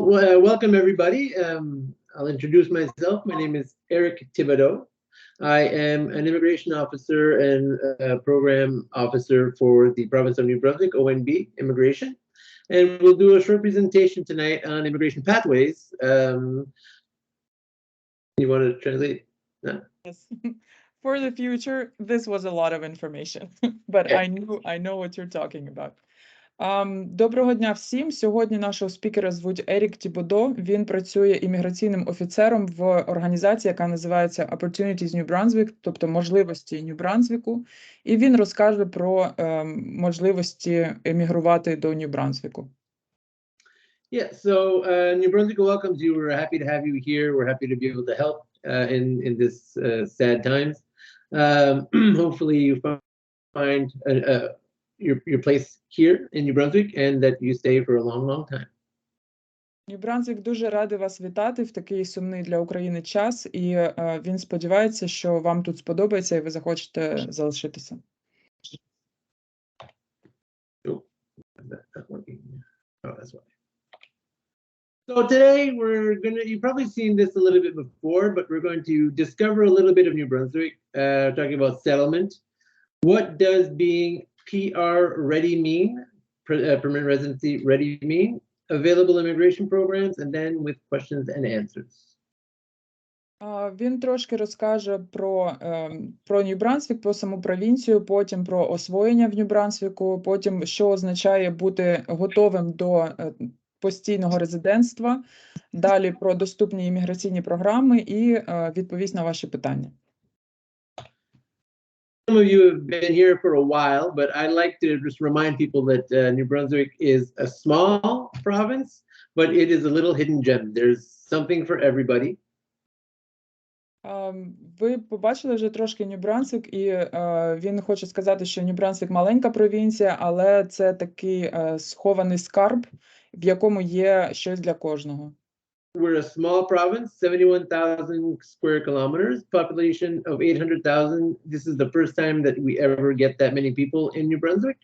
Welcome everybody. I'll introduce myself. My name is Eric Thibodeau. I am an immigration officer and program officer for the province of New Brunswick, ONB Immigration. And we'll do a short presentation tonight on immigration pathways. You want to translate? No? Yes. For the future, this was a lot of information, but Yeah. I know what you're talking about. Доброго дня всім. Сьогодні нашого спікера звуть Ерік Тібодо. Він працює імміграційним офіцером в організації, яка називається Opportunities New Brunswick, тобто можливості Нью Брансвіку. І він розкаже про можливості емігрувати до Нью Брансвіку. Yeah, so New Brunswick welcomes you. We're happy to have you here. We're happy to be able to help in this sad times. Hopefully you find your place here in New Brunswick and that you stay for a long, long time. Нью Брансвік дуже радий вас вітати в такий сумний для України час, і він сподівається, що вам тут сподобається і ви захочете залишитися. Oh, that's why. So today you've probably seen this a little bit before, but we're going to discover a little bit of New Brunswick, talking about settlement. What does being PR ready mean, permanent residency ready mean, available immigration programs, and then with questions and answers. Він трошки розкаже про Нью Брансвік, про саму провінцію, потім про освоєння в Нью Брансвіку, потім що означає бути готовим до постійного резидентства, далі про доступні імміграційні програми і відповість на ваші питання. Some of you have been here for a while, but I like to just remind people that New Brunswick is a small province, but it is a little hidden gem. There's something for everybody. Ви побачили вже трошки Нью Брансвік, і він хоче сказати, що Нью Брансвік маленька провінція, але це такий схований скарб, в якому є щось для кожного. We're a small province, 71,000 square kilometers, population of 800,000. This is the first time that we ever get that many people in New Brunswick.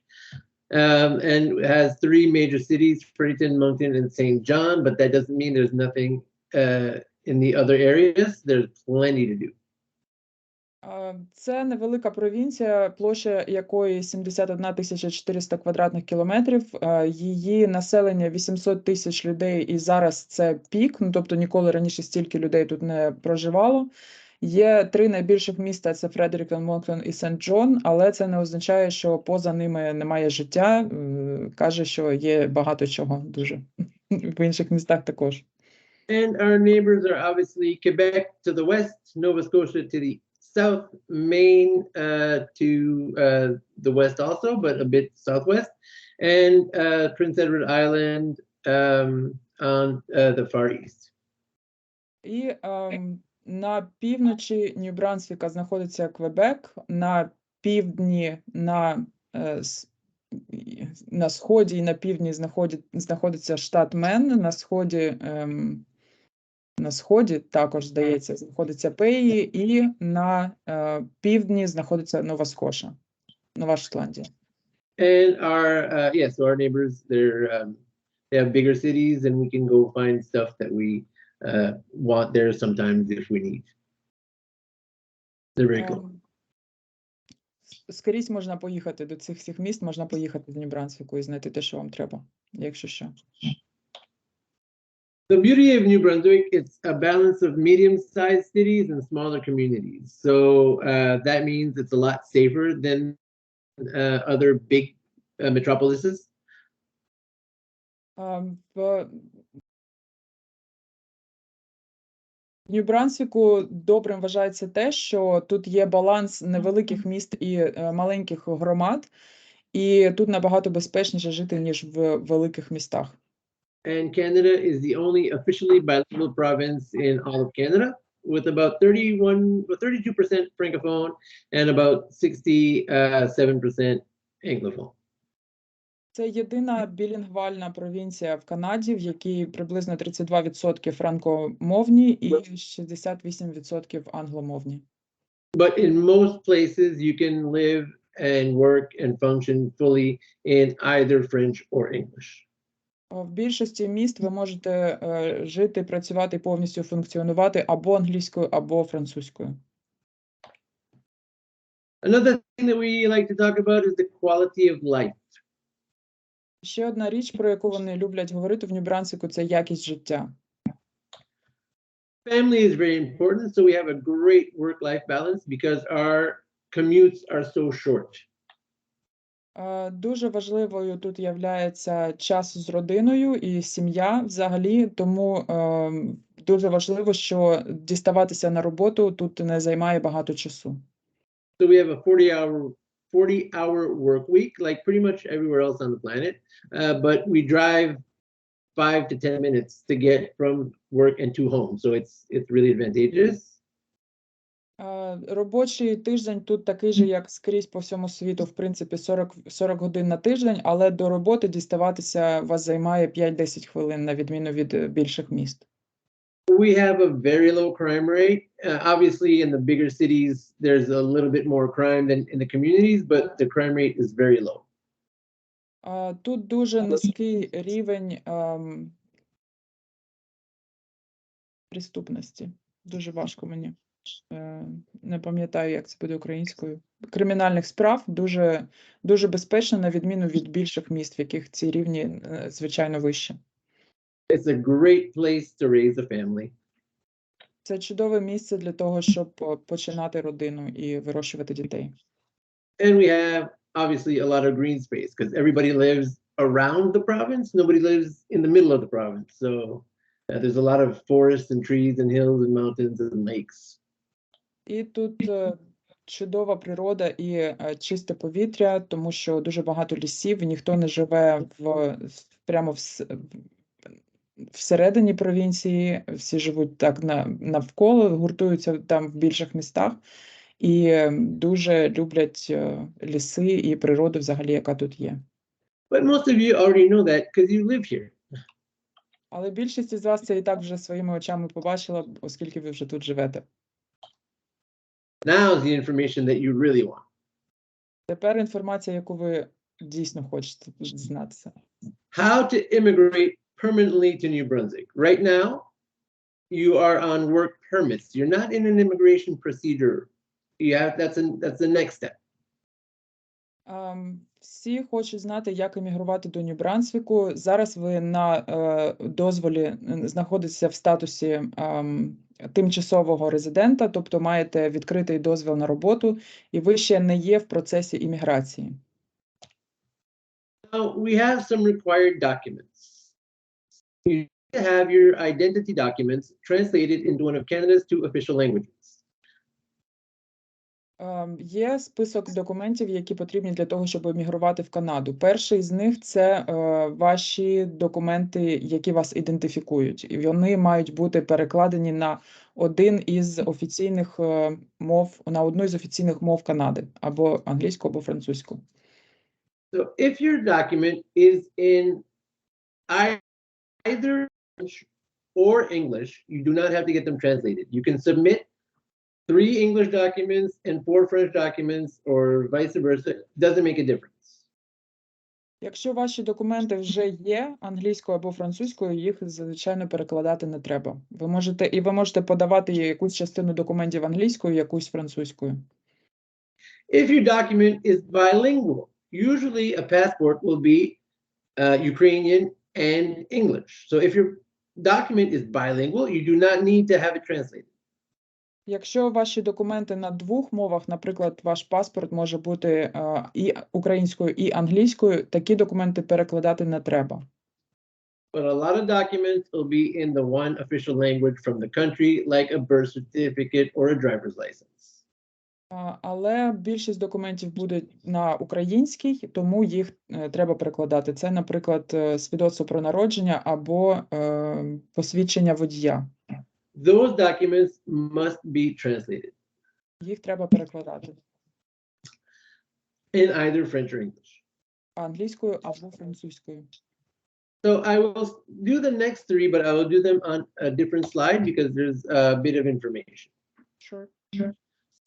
And it has three major cities, Fredericton, Moncton, and St. John, but that doesn't mean there's nothing in the other areas. There's plenty to do. Це невелика провінція, площа якої 71 400 квадратних кілометрів. Її населення 800 тисяч людей, і зараз це пік, тобто ніколи раніше стільки людей тут не проживало. Є три найбільших міста – це Фредеріктон, Монктон і Сент-Джон, але це не означає, що поза ними немає життя. Каже, що є багато чого дуже в інших містах також. And our neighbors are obviously Quebec to the west, Nova Scotia to the south, Maine to the west also, but a bit southwest, and Prince Edward Island on the far east. І на півночі Нью Брансвіка знаходиться Квебек, на півдні, на сході і на півдні знаходиться штат Мен, на сході також, здається, знаходиться Пеї, і на півдні знаходиться Нова Скоша, Нова Шотландія. And our neighbors, they have bigger cities, and we can go find stuff that we want there sometimes if we need. They're very cool. Скрізь можна поїхати, до цих всіх міст можна поїхати в Нью Брансвіку і знайти те, що вам треба, якщо що. The beauty of New Brunswick, it's a balance of medium-sized cities and smaller communities. So that means it's a lot safer than other big metropolises. В Нью Брансвіку добрим вважається те, що тут є баланс невеликих міст і маленьких громад, і тут набагато безпечніше жити, ніж в великих містах. And Canada is the only officially bilingual province in all of Canada, with about 32% francophone and about 67% anglophone. Це єдина білінгвальна провінція в Канаді, в якій приблизно 32% франкомовні і 68% англомовні. But in most places you can live and work and function fully in either French or English. В більшості міст ви можете жити, працювати, повністю функціонувати або англійською, або французькою. Another thing that we like to talk about is the quality of life. Ще одна річ, про яку вони люблять говорити в Нью Брансвіку, це якість життя. Family is very important, so we have a great work-life balance because our commutes are so short. Дуже важливою тут являється час з родиною і сім'я взагалі, тому дуже важливо, що діставатися на роботу тут не займає багато часу. So we have a 40-hour work week, like pretty much everywhere else on the planet, but we drive 5 to 10 minutes to get from work and to home, so it's really advantageous. Робочий тиждень тут такий же, як скрізь по всьому світу, в принципі, 40 годин на тиждень, але до роботи діставатися вас займає 5-10 хвилин, на відміну від більших міст. We have a very low crime rate. Obviously, in the bigger cities, there's a little bit more crime than in the communities, but the crime rate is very low. Тут дуже низький рівень преступності. Дуже важко мені. Не пам'ятаю, як це буде українською. Кримінальних справ дуже безпечно, на відміну від більших міст, в яких ці рівні, звичайно, вищі. It's a great place to raise a family. Це чудове місце для того, щоб починати родину і вирощувати дітей. And we have, obviously, a lot of green space because everybody lives around the province. Nobody lives in the middle of the province. So there's a lot of forests and trees and hills and mountains and lakes. І тут чудова природа і чисте повітря, тому що дуже багато лісів, і ніхто не живе прямо всередині провінції, всі живуть так навколо, гуртуються там в більших містах і дуже люблять ліси і природу взагалі, яка тут є. But most of you already know that because you live here. Але більшість із вас це і так вже своїми очами побачила, оскільки ви вже тут живете. Now is the information that you really want. Тепер інформація, яку ви дійсно хочете дізнатися. How to immigrate permanently to New Brunswick. Right now, you are on work permits. You're not in an immigration procedure. That's the next step. Всі хочуть знати, як емігрувати до Нью Брансвіку. Зараз ви на дозволі знаходитеся в статусі тимчасового резидента, тобто маєте відкритий дозвіл на роботу, і ви ще не є в процесі імміграції. Now, we have some required documents. You need to have your identity documents translated into one of Canada's 2 official languages. Є список документів, які потрібні для того, щоб емігрувати в Канаду. Перший з них – це ваші документи, які вас ідентифікують. І вони мають бути перекладені на одну із офіційних мов Канади, або англійську, або французьку. So if your document is in either French or English, you do not have to get them translated. You can submit 3 English documents and 4 French documents, or vice versa. It doesn't make a difference. Якщо ваші документи вже є англійською або французькою, їх, звичайно, перекладати не треба. Ви можете подавати якусь частину документів англійською, якусь французькою. If your document is bilingual, usually a passport will be Ukrainian and English. So if your document is bilingual, you do not need to have it translated. Якщо ваші документи на 2 мовах, наприклад, ваш паспорт може бути і українською, і англійською, такі документи перекладати не треба. But a lot of documents will be in the one official language from the country, like a birth certificate or a driver's license. Але більшість документів буде на українській, тому їх треба перекладати. Це, наприклад, свідоцтво про народження або посвідчення водія. Those documents must be translated. Їх треба перекладати. In either French or English. Англійською або французькою. So I will do the next 3, but I will do them on a different slide because there's a bit of information. Sure.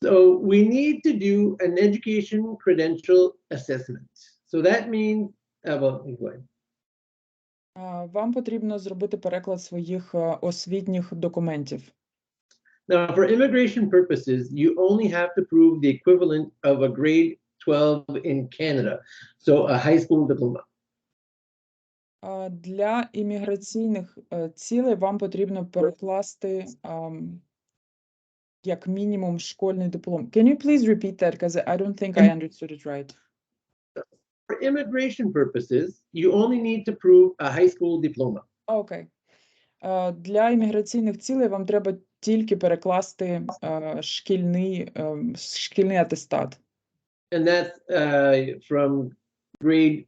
So we need to do an education credential assessment. So that means, well, go ahead. Вам потрібно зробити переклад своїх освітніх документів. Now, for immigration purposes, you only have to prove the equivalent of a grade 12 in Canada, so a high school diploma. Для імміграційних цілей вам потрібно перекласти як мінімум школьний диплом. Can you please repeat that, because I don't think I understood it right. For immigration purposes, you only need to prove a high school diploma. Окей. Для імміграційних цілей вам треба тільки перекласти шкільний атестат. And that's from grade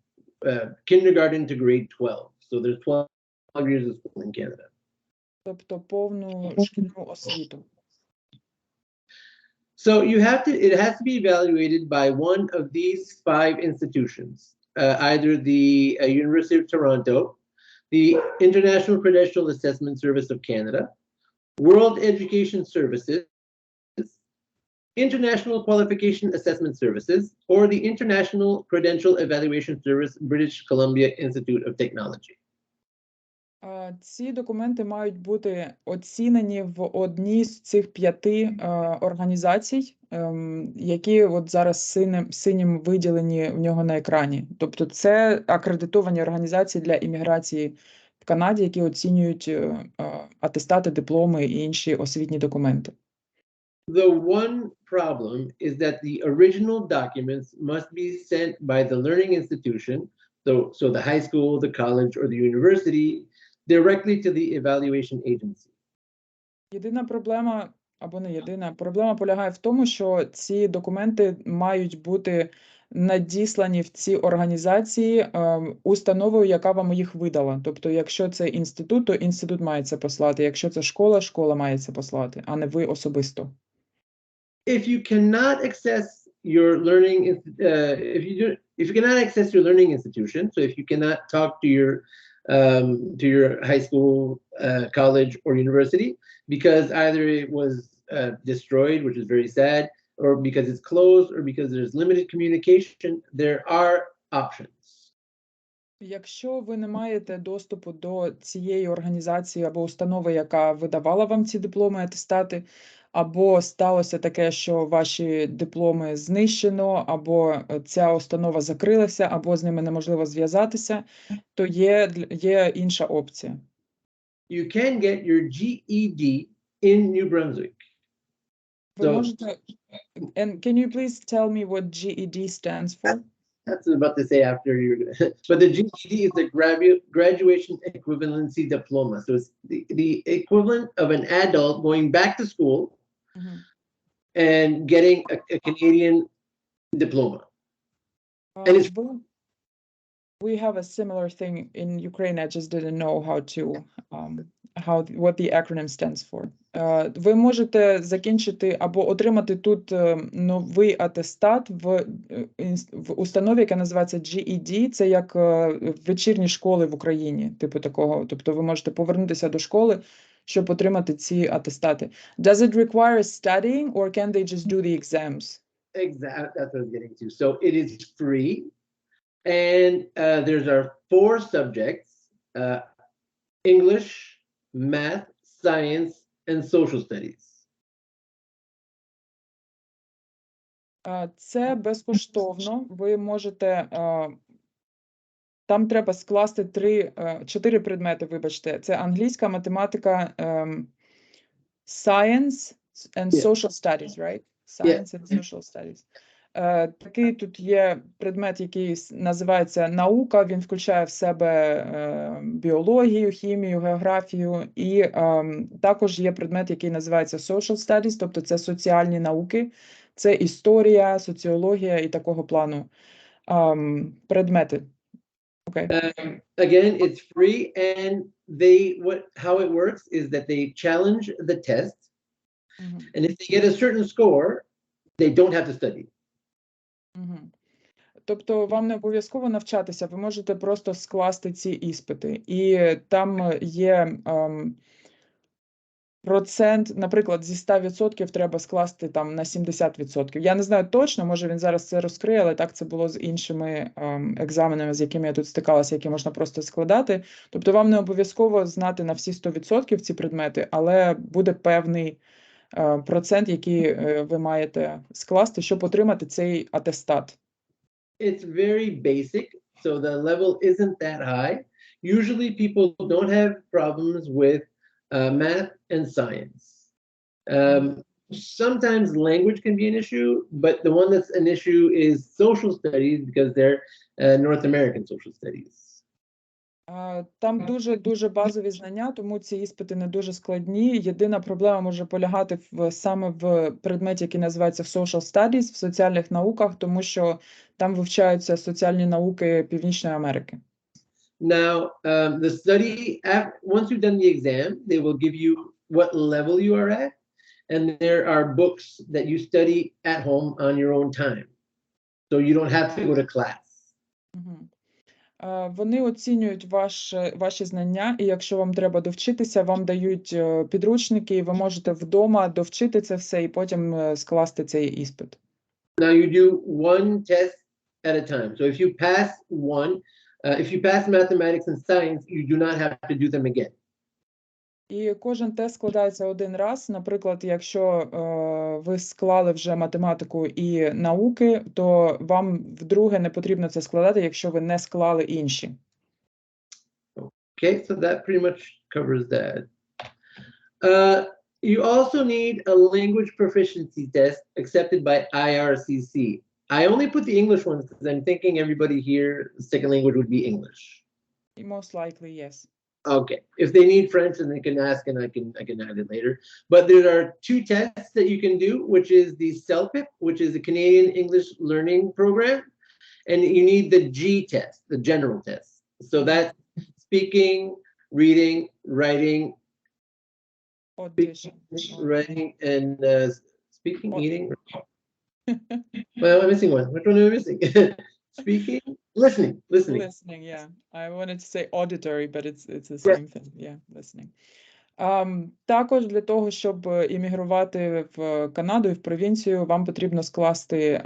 kindergarten to grade 12. So there's 12 years of school in Canada. Тобто повну шкільну освіту. So it has to be evaluated by one of these 5 institutions, either the University of Toronto, the International Credential Assessment Service of Canada, World Education Services, International Qualification Assessment Services, or the International Credential Evaluation Service, British Columbia Institute of Technology. Ці документи мають бути оцінені в одній з цих 5 організацій, які от зараз синім виділені в нього на екрані. Тобто це акредитовані організації для імміграції в Канаді, які оцінюють атестати, дипломи і інші освітні документи. The one problem is that the original documents must be sent by the learning institution, so the high school, the college, or the university, directly to the evaluation agency. Єдина проблема, або не єдина, проблема полягає в тому, що ці документи мають бути надіслані в ці організації установою, яка вам їх видала. Тобто, якщо це інститут, то інститут має це послати. Якщо це школа, школа має це послати, а не ви особисто. If you cannot access your learning, if you cannot access your learning institution, so if you cannot talk to your high school, college, or university, because either it was destroyed, which is very sad, or because it's closed, or because there's limited communication, there are options. Якщо ви не маєте доступу до цієї організації або установи, яка видавала вам ці дипломи, атестати, або сталося таке, що ваші дипломи знищено, або ця установа закрилася, або з ними неможливо зв'язатися, то є інша опція. You can get your GED in New Brunswick. Ви можете... And can you please tell me what GED stands for? That's what I was about to say after you. But the GED is the graduation equivalency diploma. So it's the equivalent of an adult going back to school and getting a Canadian diploma. And it's we have a similar thing in Ukraine. I just didn't know what the acronym stands for. Ви можете закінчити або отримати тут новий атестат в установі, яка називається GED. Це як вечірні школи в Україні, типу такого. Тобто ви можете повернутися до школи, щоб отримати ці атестати. Does it require studying, or can they just do the exams? Exactly, that's what I was getting to. So it is free, and there's our 4 subjects: English, math, science, and social studies. Це безкоштовно. Ви можете... Там треба скласти 4 предмети, вибачте. Це англійська, математика, science and social studies, right? Science and social studies. Такий тут є предмет, який називається наука. Він включає в себе біологію, хімію, географію. І також є предмет, який називається social studies, тобто це соціальні науки. Це історія, соціологія і такого плану предмети. Okay. Again, it's free, and how it works is that they challenge the test, and if they get a certain score, they don't have to study. Тобто вам не обов'язково навчатися, ви можете просто скласти ці іспити. І там є процент, наприклад, зі 100% треба скласти там на 70%. Я не знаю точно, може він зараз це розкриє, але так це було з іншими екзаменами, з якими я тут стикалася, які можна просто складати. Тобто вам не обов'язково знати на всі 100% ці предмети, але буде певний процент, який ви маєте скласти, щоб отримати цей атестат. It's very basic, so the level isn't that high. Usually people don't have problems with math and science. Sometimes language can be an issue, but the one that's an issue is social studies because they're North American social studies. Там дуже базові знання, тому ці іспити не дуже складні. Єдина проблема може полягати саме в предметі, який називається social studies, в соціальних науках, тому що там вивчаються соціальні науки Північної Америки. Now, the study, once you've done the exam, they will give you what level you are at, and there are books that you study at home on your own time. So you don't have to go to class. Вони оцінюють ваші знання, і якщо вам треба довчитися, вам дають підручники, і ви можете вдома довчити це все і потім скласти цей іспит. Now you do one test at a time. So if you pass one, if you pass mathematics and science, you do not have to do them again. І кожен тест складається один раз. Наприклад, якщо ви склали вже математику і науки, то вам вдруге не потрібно це складати, якщо ви не склали інші. Okay, so that pretty much covers that. You also need a language proficiency test accepted by IRCC. I only put the English ones because I'm thinking everybody here, second language would be English. Most likely, yes. Okay, if they need French, then they can ask, and I can add it later. But there are two tests that you can do, which is the CELPIP, which is the Canadian English Learning Program, and you need the G test, the general test. So that's speaking, reading, writing, writing, and speaking, eating. Well, I'm missing one. Which one am I missing? Speaking, listening. Listening, yeah. I wanted to say auditory, but it's the same thing. Yeah, listening. Також для того, щоб іммігрувати в Канаду і в провінцію, вам потрібно скласти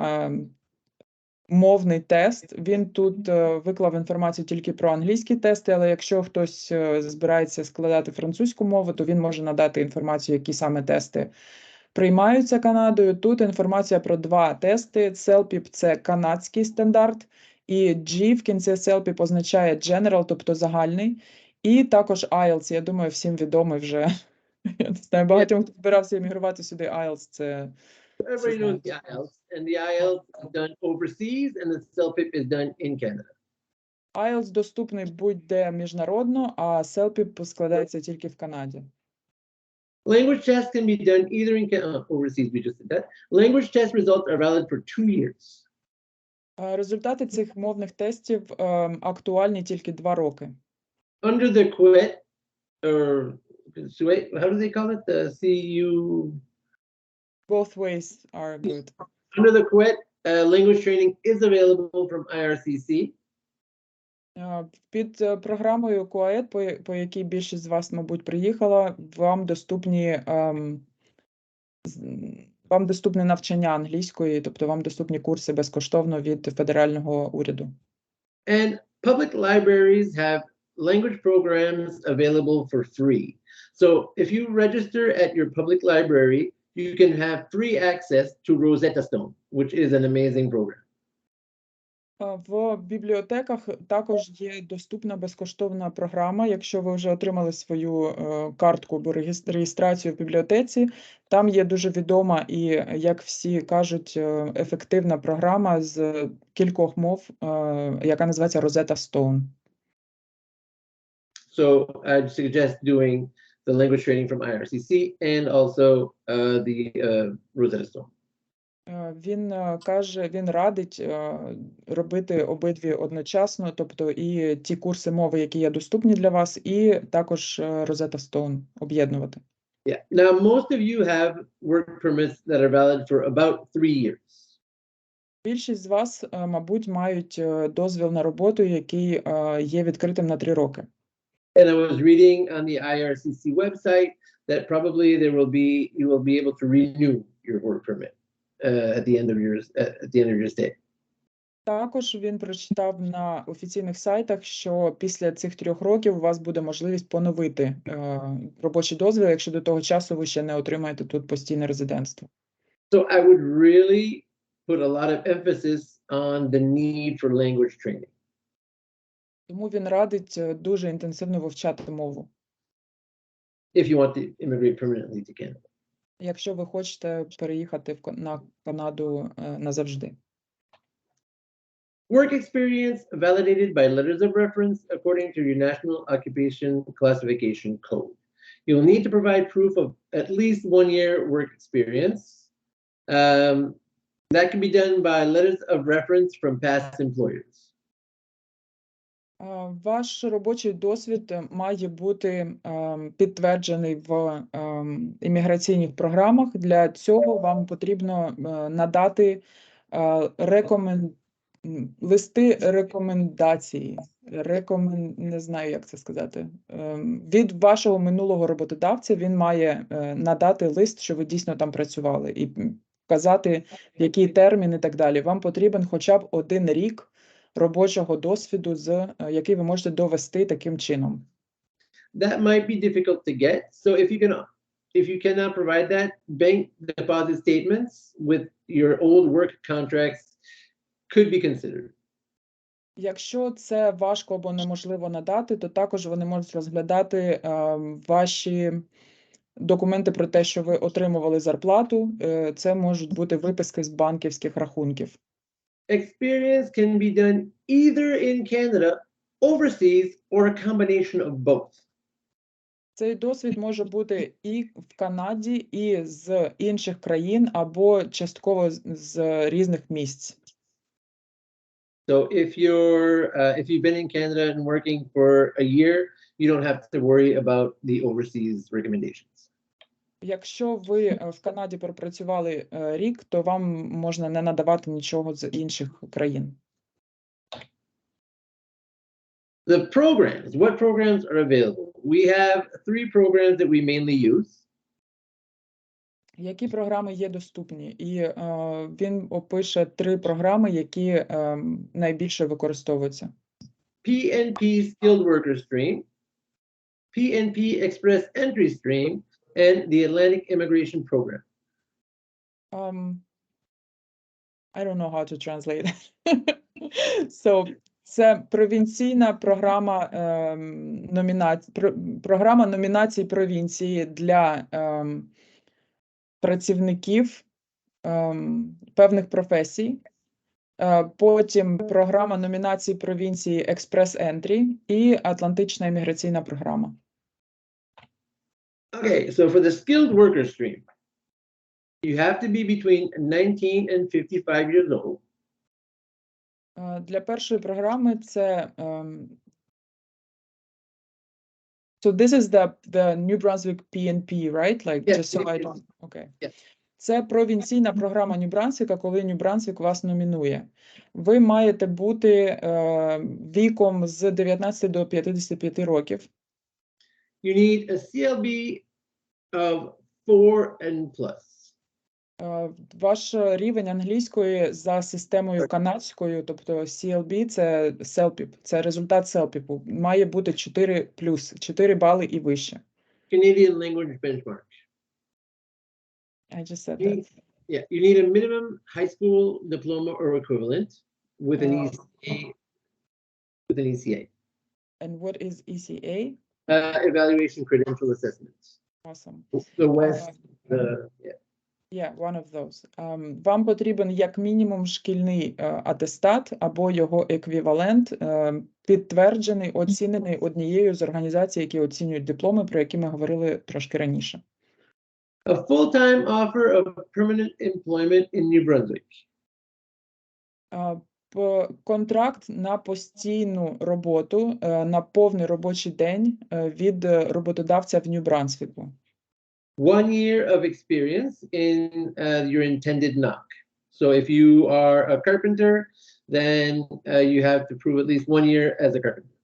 мовний тест. Він тут виклав інформацію тільки про англійські тести, але якщо хтось збирається складати французьку мову, то він може надати інформацію, які саме тести приймаються Канадою. Тут інформація про два тести. CELPIP – це канадський стандарт, і G в кінці CELPIP означає general, тобто загальний. І також IELTS, я думаю, всім відомий вже. Я не знаю, багатьом, хто збирався емігрувати сюди, IELTS – це... Everybody knows the IELTS, and the IELTS is done overseas, and the CELPIP is done in Canada. IELTS доступний будь-де міжнародно, а CELPIP складається тільки в Канаді. Language tests can be done either in Canada, overseas, we just did that. Language test results are valid for 2 years. Результати цих мовних тестів актуальні тільки 2 роки. Under the QUET, or how do they call it? The CU? Both ways are good. Under the QUET, language training is available from IRCC. Під програмою QUET, по якій більшість з вас, мабуть, приїхала, вам доступне навчання англійської, тобто вам доступні курси безкоштовно від федерального уряду. And public libraries have language programs available for free. So if you register at your public library, you can have free access to Rosetta Stone, which is an amazing program. В бібліотеках також є доступна безкоштовна програма. Якщо ви вже отримали свою картку або реєстрацію в бібліотеці, там є дуже відома і, як всі кажуть, ефективна програма з кількох мов, яка називається Rosetta Stone. So I'd suggest doing the language training from IRCC and also the Rosetta Stone. Він радить робити обидві одночасно, тобто і ті курси мови, які є доступні для вас, і також Rosetta Stone об'єднувати. Yeah. Now, most of you have work permits that are valid for about 3 years. Більшість з вас, мабуть, мають дозвіл на роботу, який є відкритим на 3 роки. And I was reading on the IRCC website that probably you will be able to renew your work permit at the end of your stay. Також він прочитав на офіційних сайтах, що після цих 3 років у вас буде можливість поновити робочий дозвіл, якщо до того часу ви ще не отримаєте тут постійне резидентство. So I would really put a lot of emphasis on the need for language training. Тому він радить дуже інтенсивно вивчати мову, If you want to immigrate permanently to Canada. якщо ви хочете переїхати на Канаду назавжди. Work experience validated by letters of reference according to your National Occupation Classification Code. You'll need to provide proof of at least 1 year work experience. That can be done by letters of reference from past employers. Ваш робочий досвід має бути підтверджений в імміграційних програмах. Для цього вам потрібно надати листи рекомендації, не знаю, як це сказати. Від вашого минулого роботодавця він має надати лист, що ви дійсно там працювали, і вказати, який термін і так далі. Вам потрібен хоча б 1 рік робочого досвіду, який ви можете довести таким чином. That might be difficult to get. So if you cannot provide that, bank deposit statements with your old work contracts could be considered. Якщо це важко або неможливо надати, то також вони можуть розглядати ваші документи про те, що ви отримували зарплату. Це можуть бути виписки з банківських рахунків. Experience can be done either in Canada, overseas, or a combination of both. Цей досвід може бути і в Канаді, і з інших країн, або частково з різних місць. So if you've been in Canada and working for a year, you don't have to worry about the overseas recommendations. Якщо ви в Канаді пропрацювали рік, то вам можна не надавати нічого з інших країн. The programs, what programs are available? We have 3 programs that we mainly use. Які програми є доступні? І він опише 3 програми, які найбільше використовуються. PNP Skilled Worker Stream, PNP Express Entry Stream, and the Atlantic Immigration Program. I don't know how to translate. So, це провінційна програма програма номінацій провінції для працівників певних професій. Потім програма номінацій провінції Express Entry і Атлантична імміграційна програма. Okay, so for the skilled worker stream, you have to be between 19 and 55 years old. Для першої програми це so this is the New Brunswick PNP, right? Like Yes, just so I yes. don't. Okay. Yes. Це провінційна програма Нью Брансвіка, коли Нью Брансвік вас номінує. Ви маєте бути віком з 19 до 55 років. You need a CLB of 4 and plus. Ваш рівень англійської за системою канадською, тобто CLB, це CELPIP, це результат CELPIP, має бути 4+, 4 бали і вище. Canadian language benchmark. I just said that. Yeah, you need a minimum high school diploma or equivalent with an ECA. And what is ECA? Evaluation Credential Assessment. Awesome. The West, Yeah, one of those. Вам потрібен як мінімум шкільний атестат або його еквівалент, підтверджений, оцінений однією з організацій, які оцінюють дипломи, про які ми говорили трошки раніше. A full-time offer of permanent employment in New Brunswick. Контракт на постійну роботу, на повний робочий день від роботодавця в Нью Брансвіку. 1 year of experience in your intended NOC. So if you are a carpenter, then you have to prove at least 1 year as a carpenter.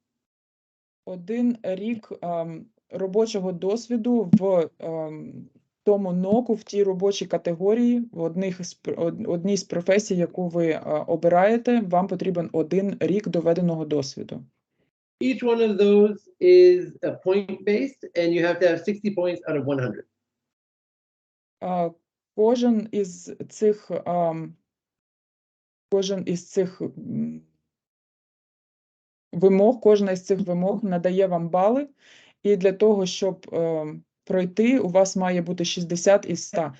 1 рік робочого досвіду в тому ноку, в тій робочій категорії, в одній з професій, яку ви обираєте, вам потрібен 1 рік доведеного досвіду. Each one of those is point-based, and you have to have 60 points out of 100. Кожен із цих вимог, кожна із цих вимог надає вам бали, і для того, щоб пройти, у вас має бути 60 із 100.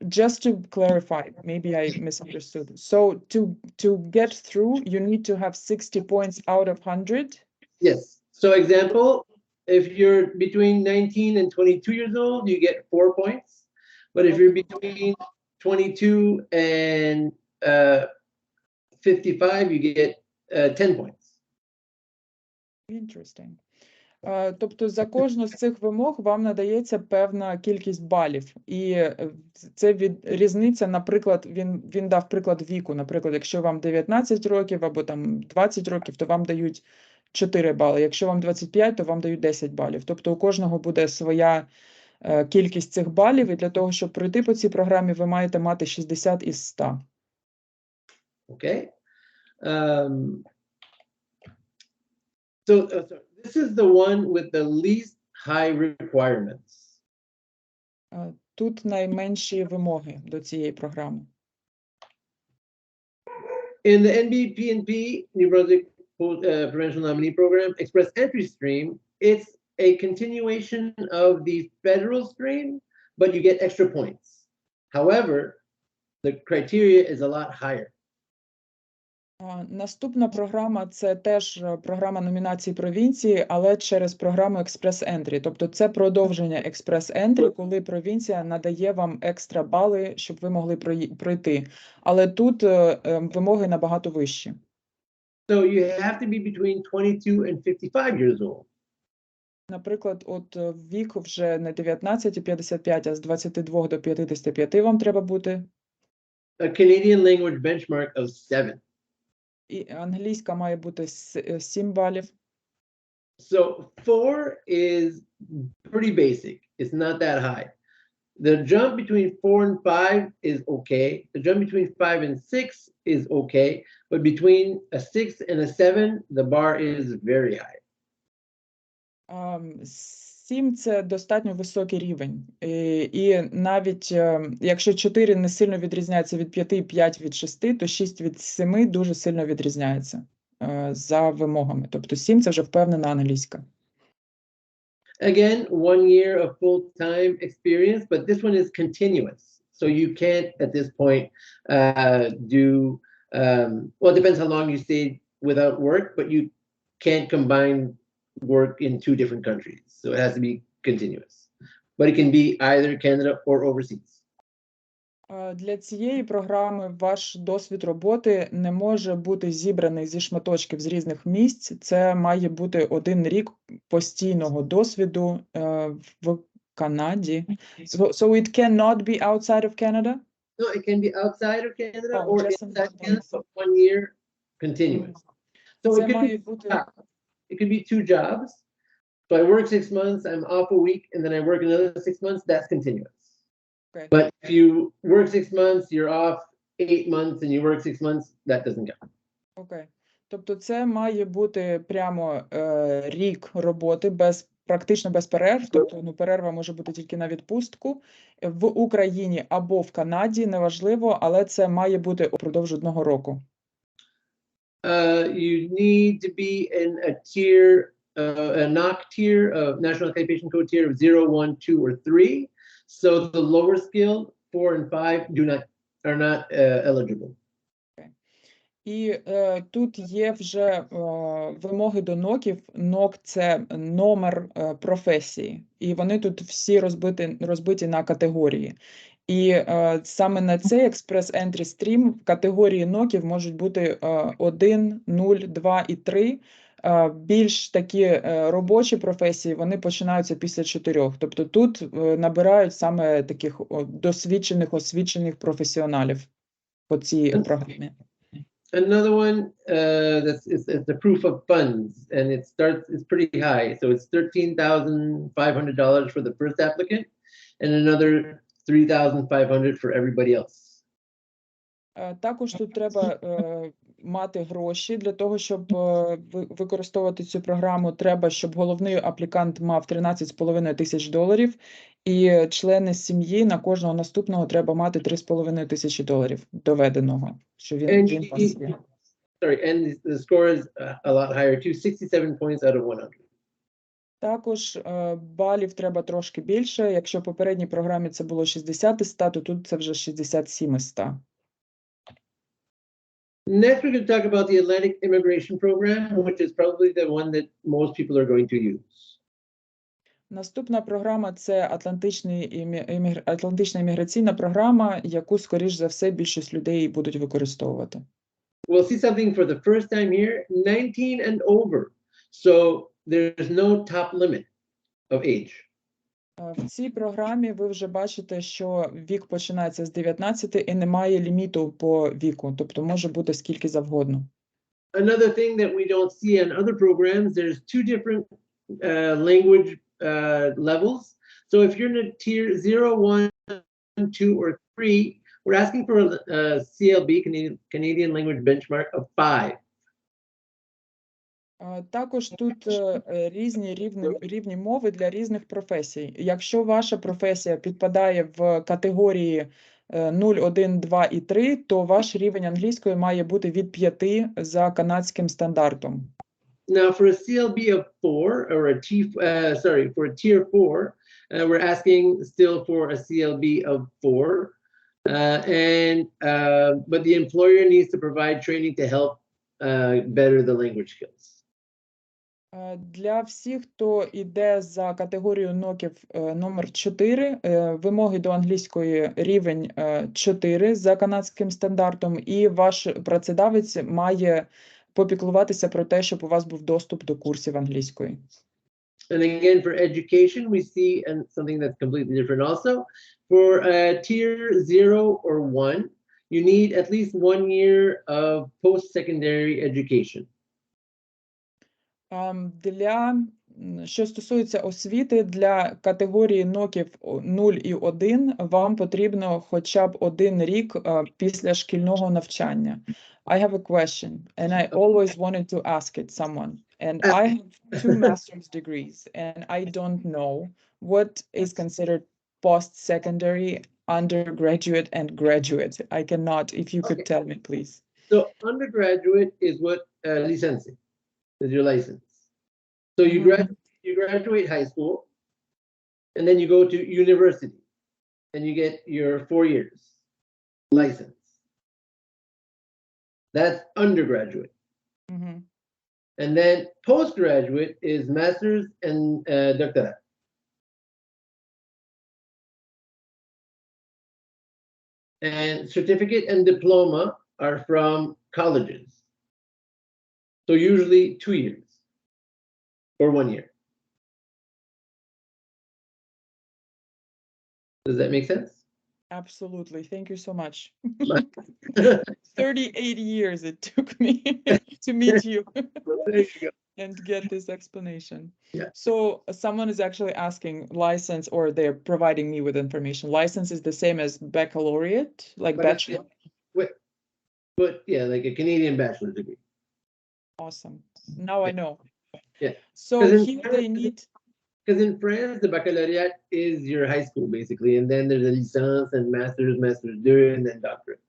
Just to clarify, maybe I misunderstood. So to get through, you need to have 60 points out of 100? Yes. So example, if you're between 19 and 22 years old, you get 4 points. But if you're between 22 and 55, you get 10 points. Interesting. Тобто за кожну з цих вимог вам надається певна кількість балів. І це різниця, наприклад, він дав приклад віку. Наприклад, якщо вам 19 років або там 20 років, то вам дають 4 бали. Якщо вам 25, то вам дають 10 балів. Тобто у кожного буде своя кількість цих балів, і для того, щоб пройти по цій програмі, ви маєте мати 60 із 100. Okay. So this is the one with the least high requirements. Тут найменші вимоги до цієї програми. In the NBPNP, New Brunswick Provincial Nominee Program, Express Entry Stream, it's a continuation of the federal stream, but you get extra points. However, the criteria is a lot higher. Наступна програма – це теж програма номінації провінції, але через програму Express Entry. Тобто це продовження Express Entry, коли провінція надає вам екстра бали, щоб ви могли пройти. Але тут вимоги набагато вищі. So you have to be between 22 and 55 years old. Наприклад, от вік вже не 19 і 55, а з 22 до 55 вам треба бути. A Canadian language benchmark of 7. І англійська має бути 7 балів. So 4 is pretty basic. It's not that high. The jump between 4 and 5 is okay. The jump between 5 and 6 is okay. But between a 6 and a 7, the bar is very high. 7 – це достатньо високий рівень. І навіть якщо 4 не сильно відрізняється від 5, 5 від 6, то 6 від 7 дуже сильно відрізняється за вимогами. Тобто 7 – це вже впевнена англійська. Again, 1 year of full-time experience, but this one is continuous. So you can't, at this point, well, it depends how long you stayed without work, but you can't combine work in 2 different countries. So it has to be continuous. But it can be either Canada or overseas. Для цієї програми ваш досвід роботи не може бути зібраний зі шматочків з різних місць. Це має бути 1 рік постійного досвіду в Канаді. So it cannot be outside of Canada? No, it can be outside of Canada or inside Canada, but 1 year continuous. So it could be 2 jobs. So I work 6 months, I'm off a week, and then I work another 6 months, that's continuous. Okay. But if you work 6 months, you're off 8 months, and you work 6 months, that doesn't count. Окей. Тобто це має бути прямо рік роботи практично без перерв, тобто перерва може бути тільки на відпустку в Україні або в Канаді, неважливо, але це має бути упродовж 1 року. You need to be in a tier, a NOC tier, of National Occupation Code tier of 0, 1, 2, or 3. So the lower skilled 4 and 5 are not eligible. І тут є вже вимоги до НОКів. НОК – це номер професії. І вони тут всі розбиті на категорії. І саме на цей Express Entry Stream в категорії НОКів можуть бути 1, 0, 2 і 3. Більш такі робочі професії, вони починаються після 4. Тобто тут набирають саме таких досвідчених, освічених професіоналів по цій програмі. Another one it's the proof of funds, and it's pretty high. So it's $13,500 for the first applicant, and another $3,500 for everybody else. Також тут треба мати гроші для того, щоб використовувати цю програму. Треба, щоб головний аплікант мав $13,5 тисяч, і члени сім'ї на кожного наступного треба мати $3,5 тисячі доведеного, що він у вас є. Sorry, and the score is a lot higher too, 67 points out of 100. Також балів треба трошки більше. Якщо в попередній програмі це було 60 із 100, то тут це вже 67 із 100. Next, we're going to talk about the Atlantic Immigration Program, which is probably the one that most people are going to use. Наступна програма – це Атлантична імміграційна програма, яку, скоріш за все, більшість людей будуть використовувати. We'll see something for the first time here, 19 and over. So there's no top limit of age. В цій програмі ви вже бачите, що вік починається з 19 і немає ліміту по віку, тобто може бути скільки завгодно. Another thing that we don't see in other programs, there's two different language levels. So if you're in a tier 0, 1, 2, or 3, we're asking for a CLB, Canadian Language Benchmark, of 5. Також тут різні рівні мови для різних професій. Якщо ваша професія підпадає в категорії 0, 1, 2 і 3, то ваш рівень англійської має бути від 5 за канадським стандартом. Now, for a CLB of 4, or for a tier 4, we're asking still for a CLB of 4, but the employer needs to provide training to help better the language skills. Для всіх, хто йде за категорією НОКів номер 4, вимоги до англійської рівень 4 за канадським стандартом, і ваш працедавець має попіклуватися про те, щоб у вас був доступ до курсів англійської. And again, for education, we see something that's completely different also. For tier 0 or 1, you need at least 1 year of post-secondary education. Що стосується освіти, для категорії НОКів 0 і 1 вам потрібно хоча б 1 рік після шкільного навчання. I have a question, and I always wanted to ask it someone. And I have 2 master's degrees, and I don't know what is considered post-secondary, undergraduate, and graduate. I cannot, if you could tell me, please. So undergraduate is what licensing is, your license. So you graduate high school, and then you go to university, and you get your 4 years license. That's undergraduate. Mm-hmm. And then postgraduate is master's and doctorate. And certificate and diploma are from colleges. So usually 2 years or 1 year. Does that make sense? Absolutely. Thank you so much. 38 years it took me to meet you. There you go. And get this explanation. Yeah. So someone is actually asking license, or they're providing me with information. License is the same as baccalaureate, like bachelor? But yeah, like a Canadian bachelor's degree. Awesome. Now I know. Yeah. So here they need... Because in France, the baccalaureate is your high school, basically. And then there's a licence and master's degree, and then doctorate.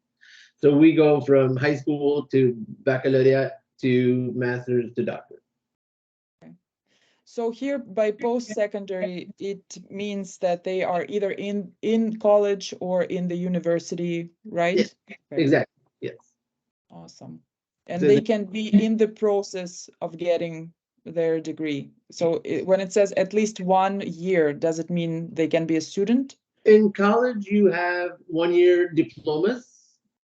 So we go from high school to baccalaureate to master's to doctorate. Okay. So here by post-secondary, it means that they are either in college or in the university, right? Yes, okay. Exactly, yes. Awesome. And So they can be in the process of getting their degree. So when it says at least 1 year, does it mean they can be a student? In college, you have 1 year diplomas,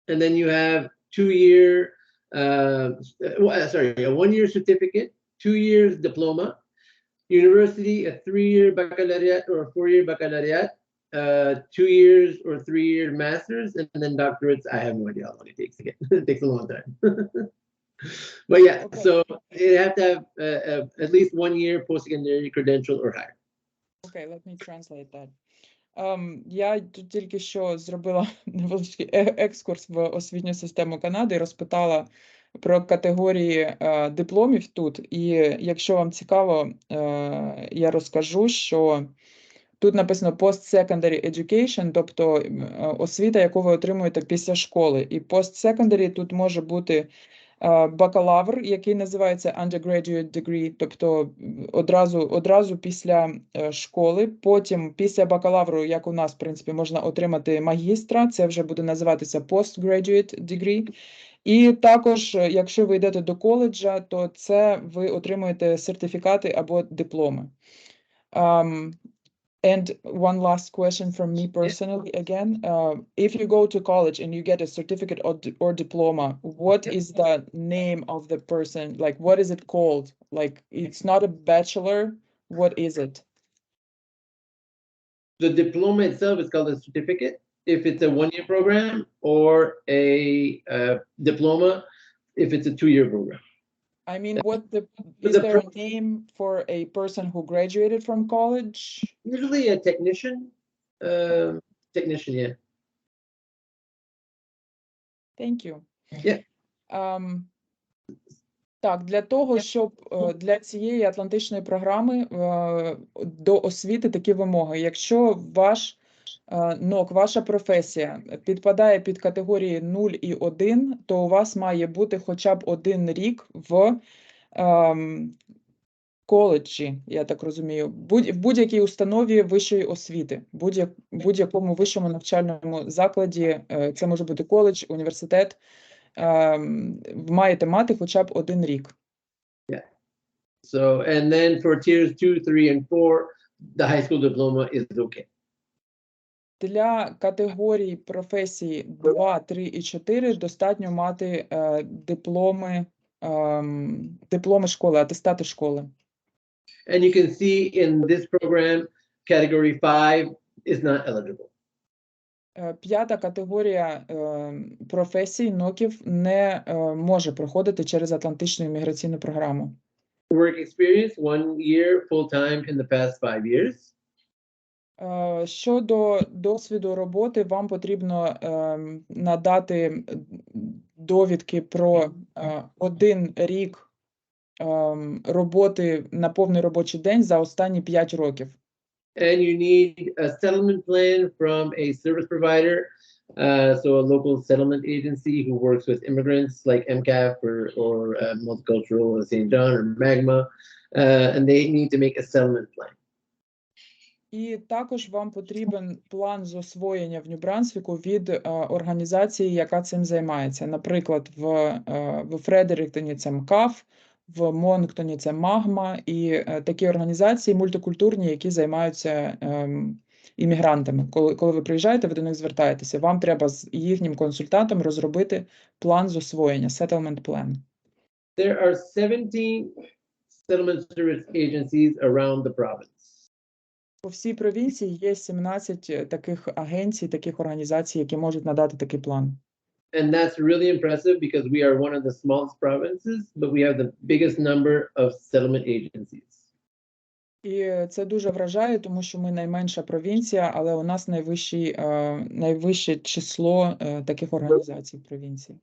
and then you have 2 year, a 1 year certificate, 2 years diploma. University, a 3 year baccalaureate or a 4 year baccalaureate, 2 years or 3-year masters, and then doctorates. I have no idea how long it takes to get. It takes a long time. But yeah, Okay. so you have to have at least 1 year post-secondary credential or higher. Okay, let me translate that. Я тут тільки що зробила невеличкий екскурс в освітню систему Канади і розпитала про категорії дипломів тут. І якщо вам цікаво, я розкажу, що тут написано post-secondary education, тобто освіта, яку ви отримуєте після школи. І post-secondary тут може бути бакалавр, який називається undergraduate degree, тобто одразу після школи. Потім після бакалавру, як у нас, в принципі, можна отримати магістра, це вже буде називатися postgraduate degree. І також, якщо ви йдете до коледжа, то це ви отримуєте сертифікати або дипломи. And one last question from me personally again. If you go to college and you get a certificate or diploma, what is the name of the person? Like, what is it called? Like, it's not a bachelor. What is it? The diploma itself is called a certificate if it's a 1-year program, or a diploma if it's a 2-year program. I mean, is there a name for a person who graduated from college? Usually a technician. Technician, yeah. Thank you. Yeah. Так, для того, щоб для цієї Атлантичної програми до освіти такі вимоги. Якщо ваша професія підпадає під категорії 0 і 1, то у вас має бути хоча б 1 рік в коледжі, я так розумію, в будь-якій установі вищої освіти, будь-якому вищому навчальному закладі, це може бути коледж, університет, маєте мати хоча б 1 рік. Yeah. So, and then for tiers 2, 3, and 4, the high school diploma is okay. Для категорій професій 2, 3 і 4 достатньо мати дипломи школи, атестати школи. And you can see in this program, category 5 is not eligible. 5-та категорія професій НОКів не може проходити через Атлантичну імміграційну програму. Work experience, 1 year full-time in the past 5 years. Щодо досвіду роботи, вам потрібно надати довідки про 1 рік роботи на повний робочий день за останні 5 років. And you need a settlement plan from a service provider, so a local settlement agency who works with immigrants like MCAF or Multicultural St. John or Magma, and they need to make a settlement plan. І також вам потрібен план з освоєння в Нью Брансвіку від організації, яка цим займається. Наприклад, в Фредеріктоні це МКАФ, в Монктоні це Магма, і такі організації мультикультурні, які займаються іммігрантами. Коли ви приїжджаєте, ви до них звертаєтеся. Вам треба з їхнім консультантом розробити план з освоєння, settlement plan. There are 17 settlement service agencies around the province. По всій провінції є 17 таких агенцій, таких організацій, які можуть надати такий план. And that's really impressive because we are one of the smallest provinces, but we have the biggest number of settlement agencies. І це дуже вражає, тому що ми найменша провінція, але у нас найвище число таких організацій в провінції.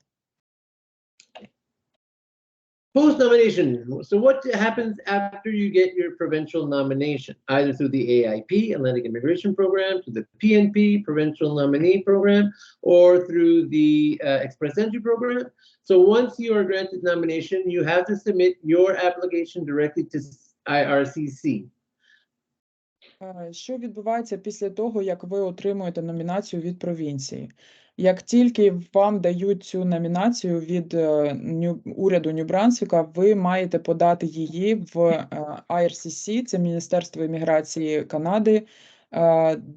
Post-nomination. So what happens after you get your provincial nomination, either through the AIP, Atlantic Immigration Program, to the PNP, Provincial Nominee Program, or through the Express Entry Program? So once you are granted nomination, you have to submit your application directly to IRCC. Що відбувається після того, як ви отримуєте номінацію від провінції? Як тільки вам дають цю номінацію від уряду Нью Брансвіка, ви маєте подати її в IRCC, це Міністерство імміграції Канади,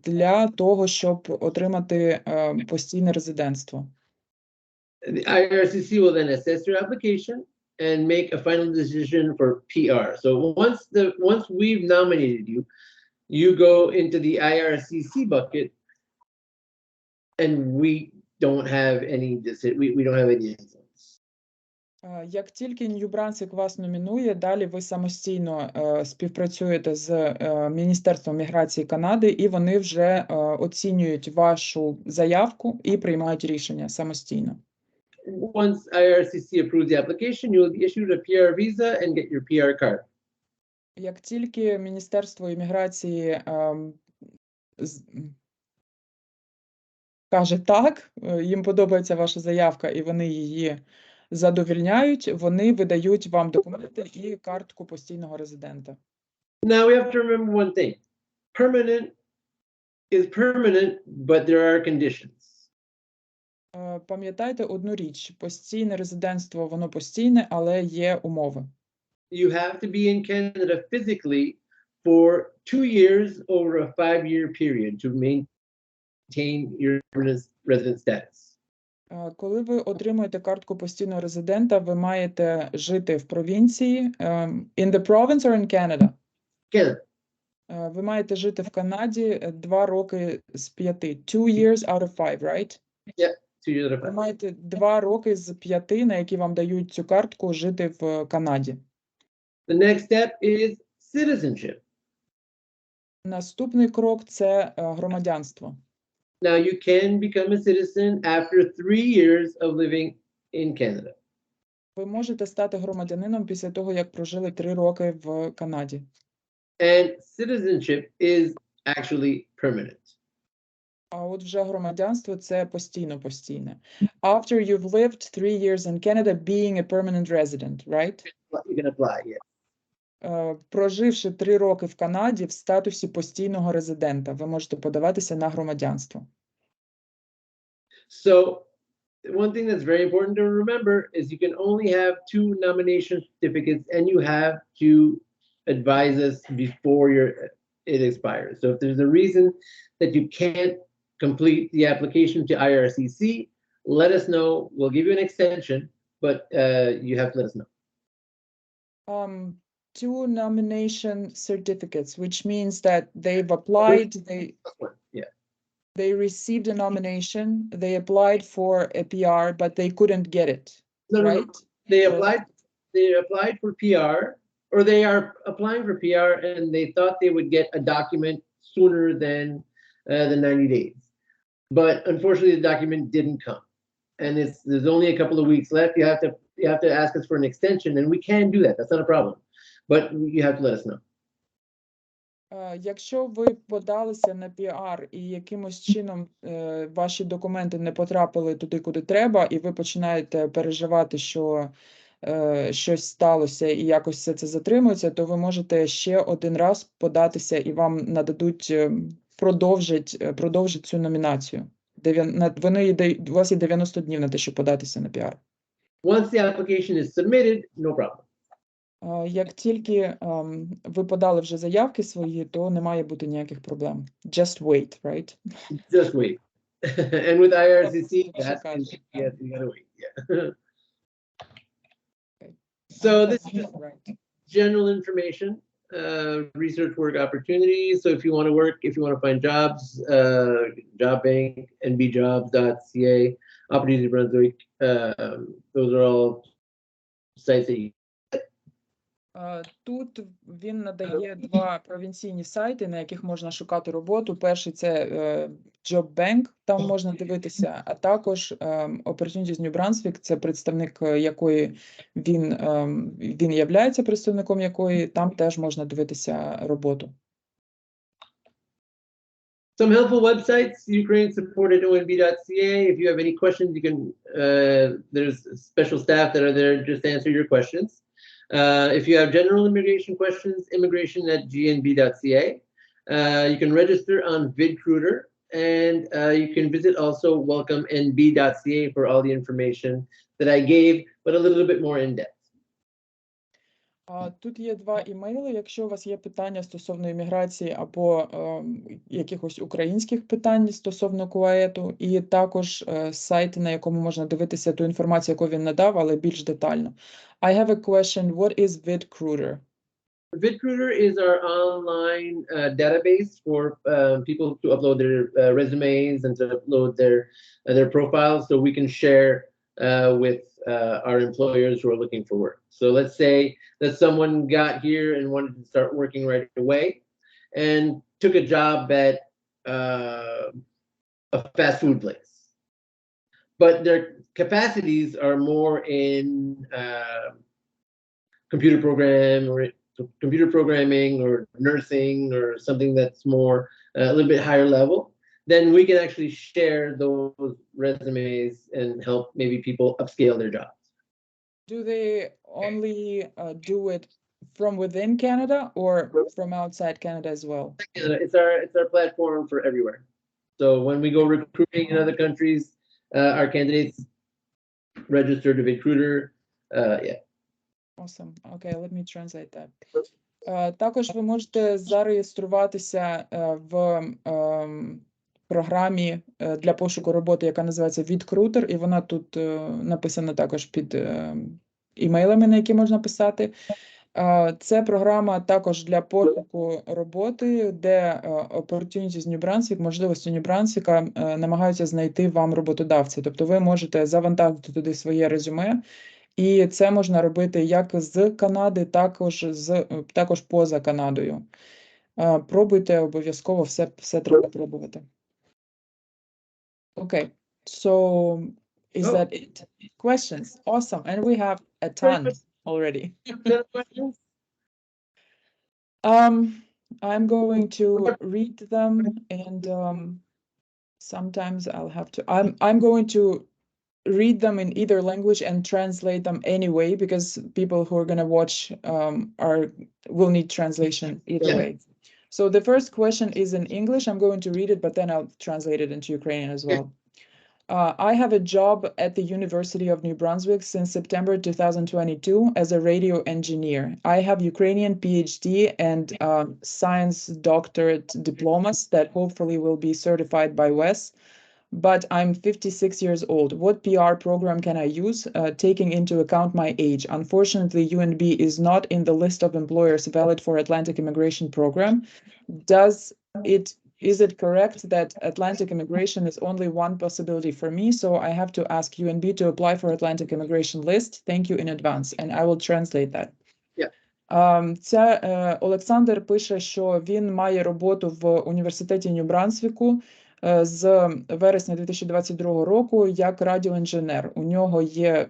для того, щоб отримати постійне резидентство. The IRCC will then assess your application and make a final decision for PR. So once we've nominated you, you go into the IRCC bucket, and we don't have any influence. Як тільки Нью Брансвік вас номінує, далі ви самостійно співпрацюєте з Міністерством міграції Канади, і вони вже оцінюють вашу заявку і приймають рішення самостійно. Once IRCC approves the application, you will be issued a PR visa and get your PR card. Як тільки Міністерство імміграції каже так, їм подобається ваша заявка і вони її задовільняють, вони видають вам документи і картку постійного резидента. Now we have to remember one thing. Permanent is permanent, but there are conditions. Пам'ятайте одну річ. Постійне резидентство, воно постійне, але є умови. You have to be in Canada physically for 2 years over a 5-year period to maintain your permanent resident status. Коли ви отримуєте картку постійного резидента, ви маєте жити в провінції, in the province or in Canada? Canada. Ви маєте жити в Канаді 2 роки з 5. 2 years out of 5, right? Yeah, 2 years out of 5. Ви маєте 2 роки з 5, на які вам дають цю картку, жити в Канаді. The next step is citizenship. Наступний крок – це громадянство. Now you can become a citizen after 3 years of living in Canada. Ви можете стати громадянином після того, як прожили 3 роки в Канаді. And citizenship is actually permanent. А от вже громадянство – це постійне. After you've lived 3 years in Canada, being a permanent resident, right? You can apply, yeah. Проживши 3 роки в Канаді в статусі постійного резидента, ви можете подаватися на громадянство. So one thing that's very important to remember is you can only have 2 nomination certificates, and you have to advise us before it expires. So if there's a reason that you can't complete the application to IRCC, let us know. We'll give you an extension, but you have to let us know. 2 nomination certificates, which means that they've applied, they received a nomination, they applied for a PR, but they couldn't get it, right? No. They applied for PR, or they are applying for PR, and they thought they would get a document sooner than the 90 days. But unfortunately, the document didn't come. And there's only a couple of weeks left. You have to ask us for an extension, and we can do that. That's not a problem. But you have to let us know. Якщо ви подалися на PR і якимось чином ваші документи не потрапили туди, куди треба, і ви починаєте переживати, що щось сталося і якось все це затримується, то ви можете ще один раз податися і вам нададуть, продовжить цю номінацію. У вас є 90 днів на те, щоб податися на PR. Once the application is submitted, no problem. Як тільки ви подали вже заявки свої, то не має бути ніяких проблем. Just wait, right? Just wait. And with IRCC, you gotta wait. Yeah. So this is general information, research work opportunities. So if you want to work, if you want to find jobs, job bank, nbjobs.ca, Opportunities Brunswick, those are all sites that you. Тут він надає 2 провінційні сайти, на яких можна шукати роботу. Перший – це Job Bank, там можна дивитися, а також Opportunities Нью Брансвік, це представник якої він являється представником якої, там теж можна дивитися роботу. Some helpful websites, Ukraine support at onb.ca. If you have any questions, you can, there's special staff that are there just to answer your questions. If you have general immigration questions, immigration@gnb.ca. You can register on VidCruiter, and you can visit also welcomenb.ca for all the information that I gave, but a little bit more in depth. Тут є 2 імейли, якщо у вас є питання стосовно імміграції або якихось українських питань стосовно КУАЕТу, і також сайт, на якому можна дивитися ту інформацію, яку він надав, але більш детально. I have a question. What is VidCruiter? VidCruiter is our online database for people to upload their resumes and to upload their profiles, so we can share with our employers who are looking for work. So let's say that someone got here and wanted to start working right away, and took a job at a fast food place, but their capacities are more in computer programming or nursing or something that's more a little bit higher level. Then we can actually share those resumes and help maybe people upscale their jobs. Do they only do it from within Canada or from outside Canada as well? It's our platform for everywhere. So when we go recruiting in other countries, our candidates register to VidCruiter. Yeah. Awesome. Okay, let me translate that. Також ви можете зареєструватися в програмі для пошуку роботи, яка називається VidCruiter, і вона тут написана також під імейлами, на які можна писати. Це програма також для пошуку роботи, де Opportunities Нью Брансвік, можливості Нью Брансвіка намагаються знайти вам роботодавця. Тобто ви можете завантажити туди своє резюме, і це можна робити як з Канади, також поза Канадою. Пробуйте обов'язково, все треба пробувати. Okay, so is that it? Questions? Awesome, and we have a ton already. I'm going to read them, and sometimes I'll have to. I'm going to read them in either language and translate them anyway, because people who are going to watch will need translation either way. So the first question is in English. I'm going to read it, but then I'll translate it into Ukrainian as well. I have a job at the University of New Brunswick since September 2022 as a radio engineer. I have Ukrainian PhD and science doctorate diplomas that hopefully will be certified by WES. But I'm 56 years old. What PR program can I use, taking into account my age? Unfortunately, UNB is not in the list of employers valid for Atlantic Immigration Program. Is it correct that Atlantic Immigration is only one possibility for me? So I have to ask UNB to apply for Atlantic Immigration list. Thank you in advance, and I will translate that. Це Олександр пише, що він має роботу в університеті Нью Брансвіку з вересня 2022 року як радіоінженер. У нього є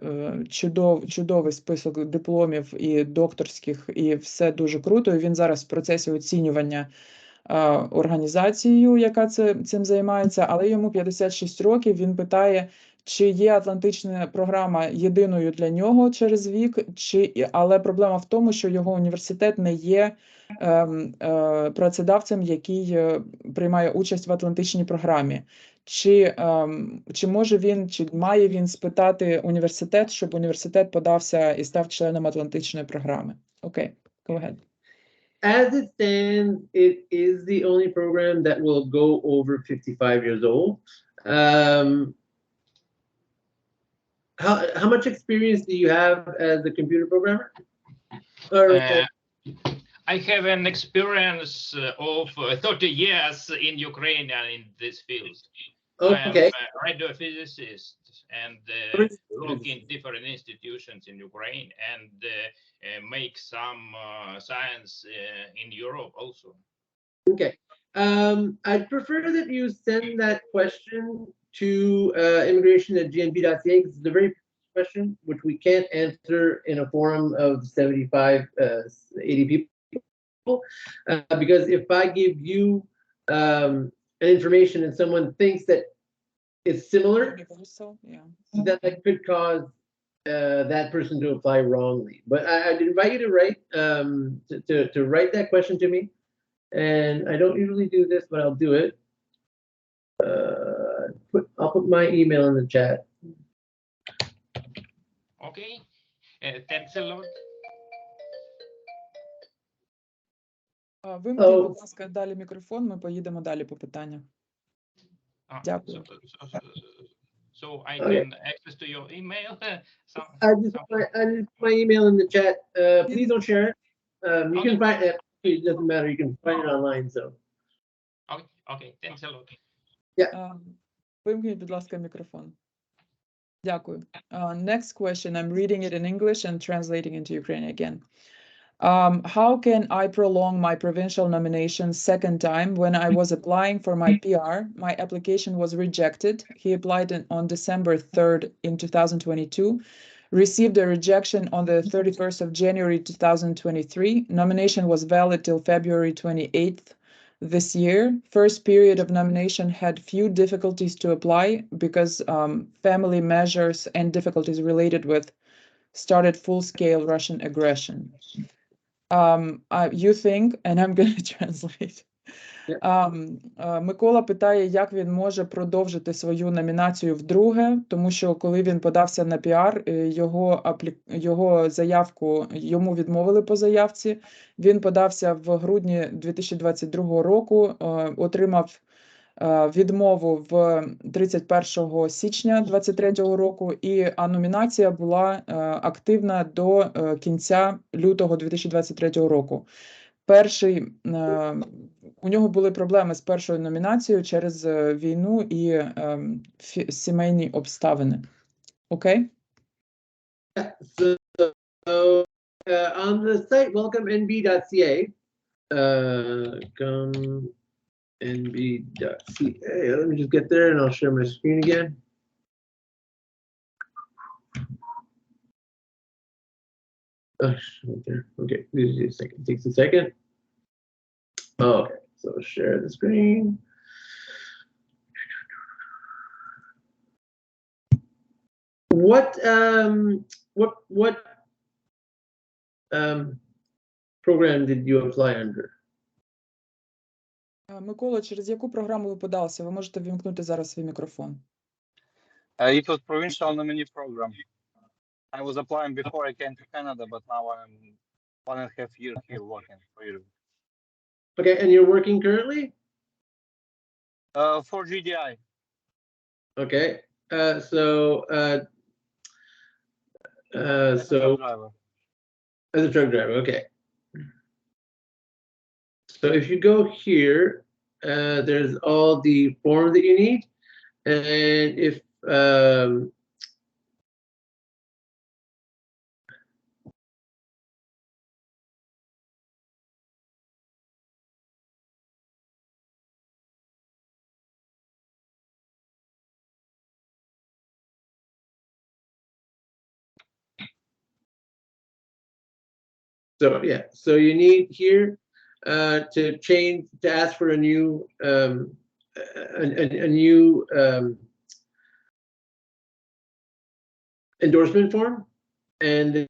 чудовий список дипломів і докторських, і все дуже круто. І він зараз в процесі оцінювання організацією, яка цим займається, але йому 56 років. Він питає, чи є Атлантична програма єдиною для нього через вік, але проблема в тому, що його університет не є працедавцем, який приймає участь в Атлантичній програмі. Чи може він, чи має він спитати університет, щоб університет подався і став членом Атлантичної програми? Окей, go ahead. As it stands, it is the only program that will go over 55 years old. How much experience do you have as a computer programmer? I have an experience of 30 years in Ukraine and in this field. Okay. I am a radio physicist and work in different institutions in Ukraine and make some science in Europe also. Okay. I'd prefer that you send that question to immigration@gnp.ca, because it's a very question which we can't answer in a forum of 75, 80 people. Because if I give you an information and someone thinks that it's similar, that could cause that person to apply wrongly. But I'd invite you to write to write that question to me. And I don't usually do this, but I'll do it. I'll put my email in the chat. Okay, thanks a lot. Вимкніть, будь ласка, далі мікрофон, ми поїдемо далі по питаннях. Дякую. So I can access to your email. I just put my email in the chat. Please don't share it. You can find it. It doesn't matter. You can find it online. So. Okay, thanks a lot. Вимкніть, будь ласка, мікрофон. Дякую. Next question. I'm reading it in English and translating into Ukrainian again. How can I prolong my provincial nomination second time when I was applying for my PR? My application was rejected. He applied on December 3rd in 2022, received a rejection on the 31st of January 2023. Nomination was valid till February 28th this year. First period of nomination had few difficulties to apply because family measures and difficulties related with started full-scale Russian aggression. You think, and I'm going to translate. Микола питає, як він може продовжити свою номінацію вдруге, тому що коли він подався на піар, його заявку, йому відмовили по заявці. Він подався в грудні 2022 року, отримав відмову в 31 січня 2023 року, а номінація була активна до кінця лютого 2023 року. У нього були проблеми з першою номінацією через війну і сімейні обставини. Окей? So on the site welcomenb.ca, welcomenb.ca. Let me just get there and I'll share my screen again. Okay, this takes a second. Okay, so share the screen. What program did you apply under? Микола, через яку програму ви подалися? Ви можете вімкнути зараз свій мікрофон. It was provincial nominee program. I was applying before I came to Canada, but now I'm 1.5 years here working for you. Okay, and you're working currently? For GDI. Okay, so Driver. as a truck driver, okay. So if you go here, there's all the forms that you need, and if so yeah, so you need here to ask for a new endorsement form, and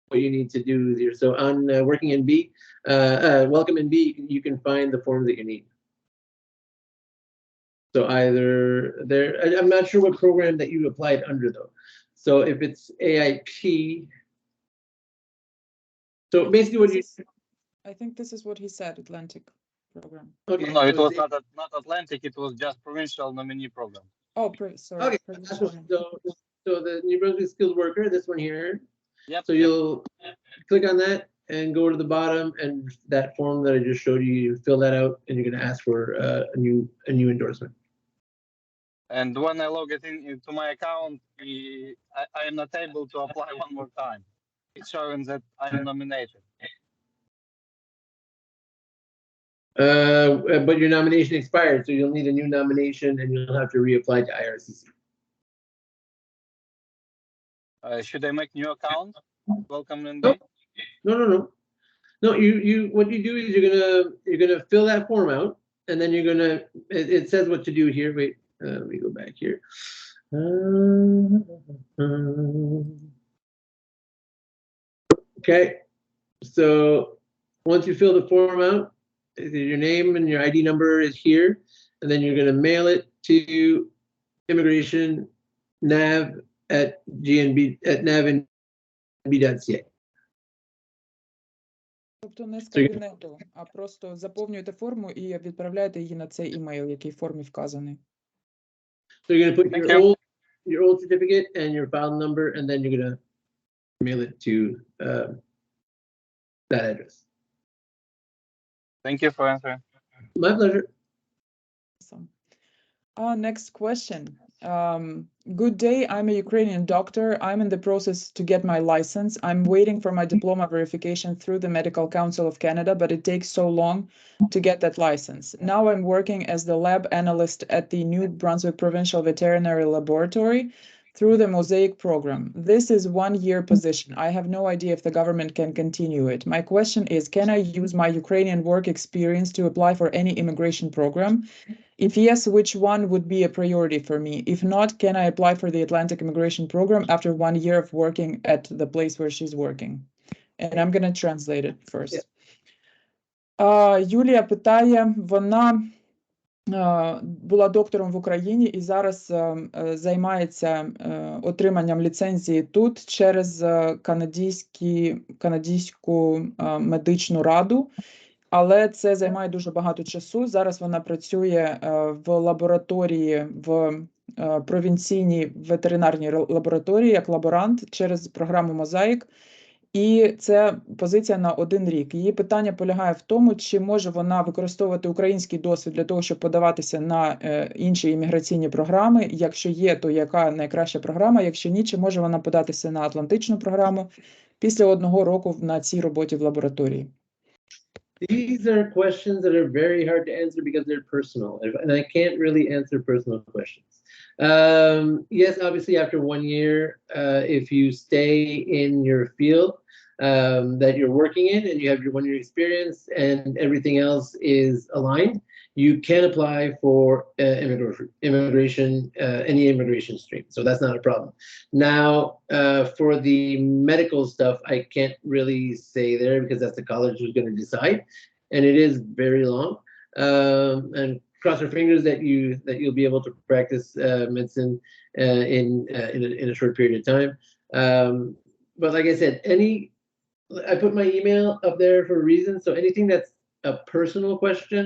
what you need to do here. So on working in B, welcome in B, you can find the form that you need. So either there, I'm not sure what program that you applied under though. So if it's AIP, so basically what you. I think this is what he said, Atlantic program. Okay. No, it was not Atlantic. It was just provincial nominee program. Oh, sorry. Okay. So the New Brunswick skilled worker, this one here. Yep. So you'll click on that and go to the bottom, and that form that I just showed you, you fill that out, and you're going to ask for a new endorsement. And when I log it into my account, I am not able to apply one more time. It's showing that I'm nominated. But your nomination expired, so you'll need a new nomination, and you'll have to reapply to IRCC. Should I make new account? Welcome NB? No. No, you what you do is you're gonna fill that form out, and then you're gonna it says what to do here. Wait, let me go back here. Okay, so once you fill the form out, your name and your ID number is here, and then you're gonna mail it to immigration nav@navnb.ca. Тобто не з кабінету, а просто заповнюєте форму і відправляєте її на цей імейл, який в формі вказаний. So you're gonna put your old certificate and your file number, and then you're gonna mail it to that address. Thank you for answering. My pleasure. Awesome. Next question. Good day, I'm a Ukrainian doctor. I'm in the process to get my license. I'm waiting for my diploma verification through the Medical Council of Canada, but it takes so long to get that license. Now I'm working as the lab analyst at the New Brunswick Provincial Veterinary Laboratory through the Mosaic program. This is 1-year position. I have no idea if the government can continue it. My question is, can I use my Ukrainian work experience to apply for any immigration program? If yes, which one would be a priority for me? If not, can I apply for the Atlantic immigration program after 1 year of working at the place where she's working? And I'm going to translate it first. Юлія питає, вона була доктором в Україні і зараз займається отриманням ліцензії тут через канадську медичну раду. Але це займає дуже багато часу. Зараз вона працює в лабораторії, в провінційній ветеринарній лабораторії як лаборант через програму Мозаїк. І це позиція на 1 рік. Її питання полягає в тому, чи може вона використовувати український досвід для того, щоб подаватися на інші імміграційні програми. Якщо є, то яка найкраща програма? Якщо ні, чи може вона податися на Атлантичну програму після 1 року на цій роботі в лабораторії? These are questions that are very hard to answer because they're personal, and I can't really answer personal questions. Yes, obviously, after 1 year, if you stay in your field that you're working in and you have your 1-year experience and everything else is aligned, you can apply for immigration, any immigration stream. So that's not a problem. Now, for the medical stuff, I can't really say there because that's the college who's going to decide, and it is very long. And cross your fingers that you'll be able to practice medicine in a short period of time. But like I said, I put my email up there for a reason. So anything that's a personal question,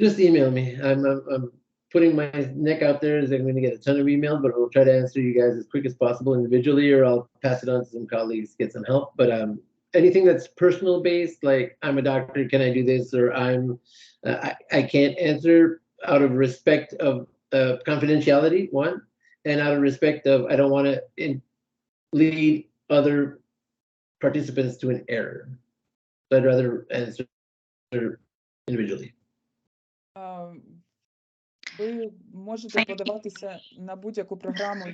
just email me. I'm putting my neck out there as I'm going to get a ton of emails, but I'll try to answer you guys as quick as possible individually, or I'll pass it on to some colleagues to get some help. But anything that's personal based, like I'm a doctor, can I do this? Or I can't answer out of respect of confidentiality, one, and out of respect of I don't want to lead other participants to an error. So I'd rather answer individually. Ви можете подаватися на будь-яку програму,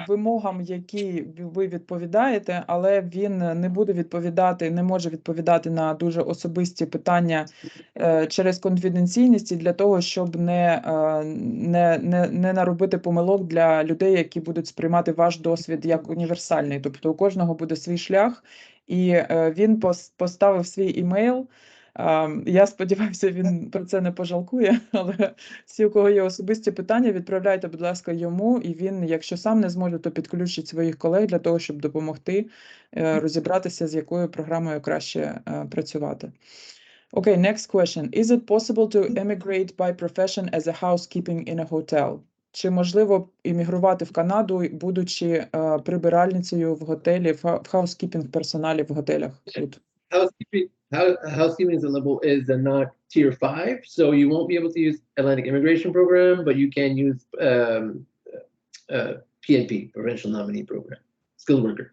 вимогам, які ви відповідаєте, але він не може відповідати на дуже особисті питання через конфіденційність і для того, щоб не наробити помилок для людей, які будуть сприймати ваш досвід як універсальний. Тобто у кожного буде свій шлях, і він поставив свій імейл. Я сподіваюся, він про це не пожалкує, але всі, у кого є особисті питання, відправляйте, будь ласка, йому, і він, якщо сам не зможе, то підключить своїх колег для того, щоб допомогти розібратися, з якою програмою краще працювати. Okay, next question. Is it possible to emigrate by profession as a housekeeping in a hotel? Чи можливо іммігрувати в Канаду, будучи прибиральницею в готелі, в хаускіпінг-персоналі в готелях тут? Housekeeping is not tier 5, so you won't be able to use Atlantic Immigration Program, but you can use PNP, Provincial Nominee Program, skilled worker.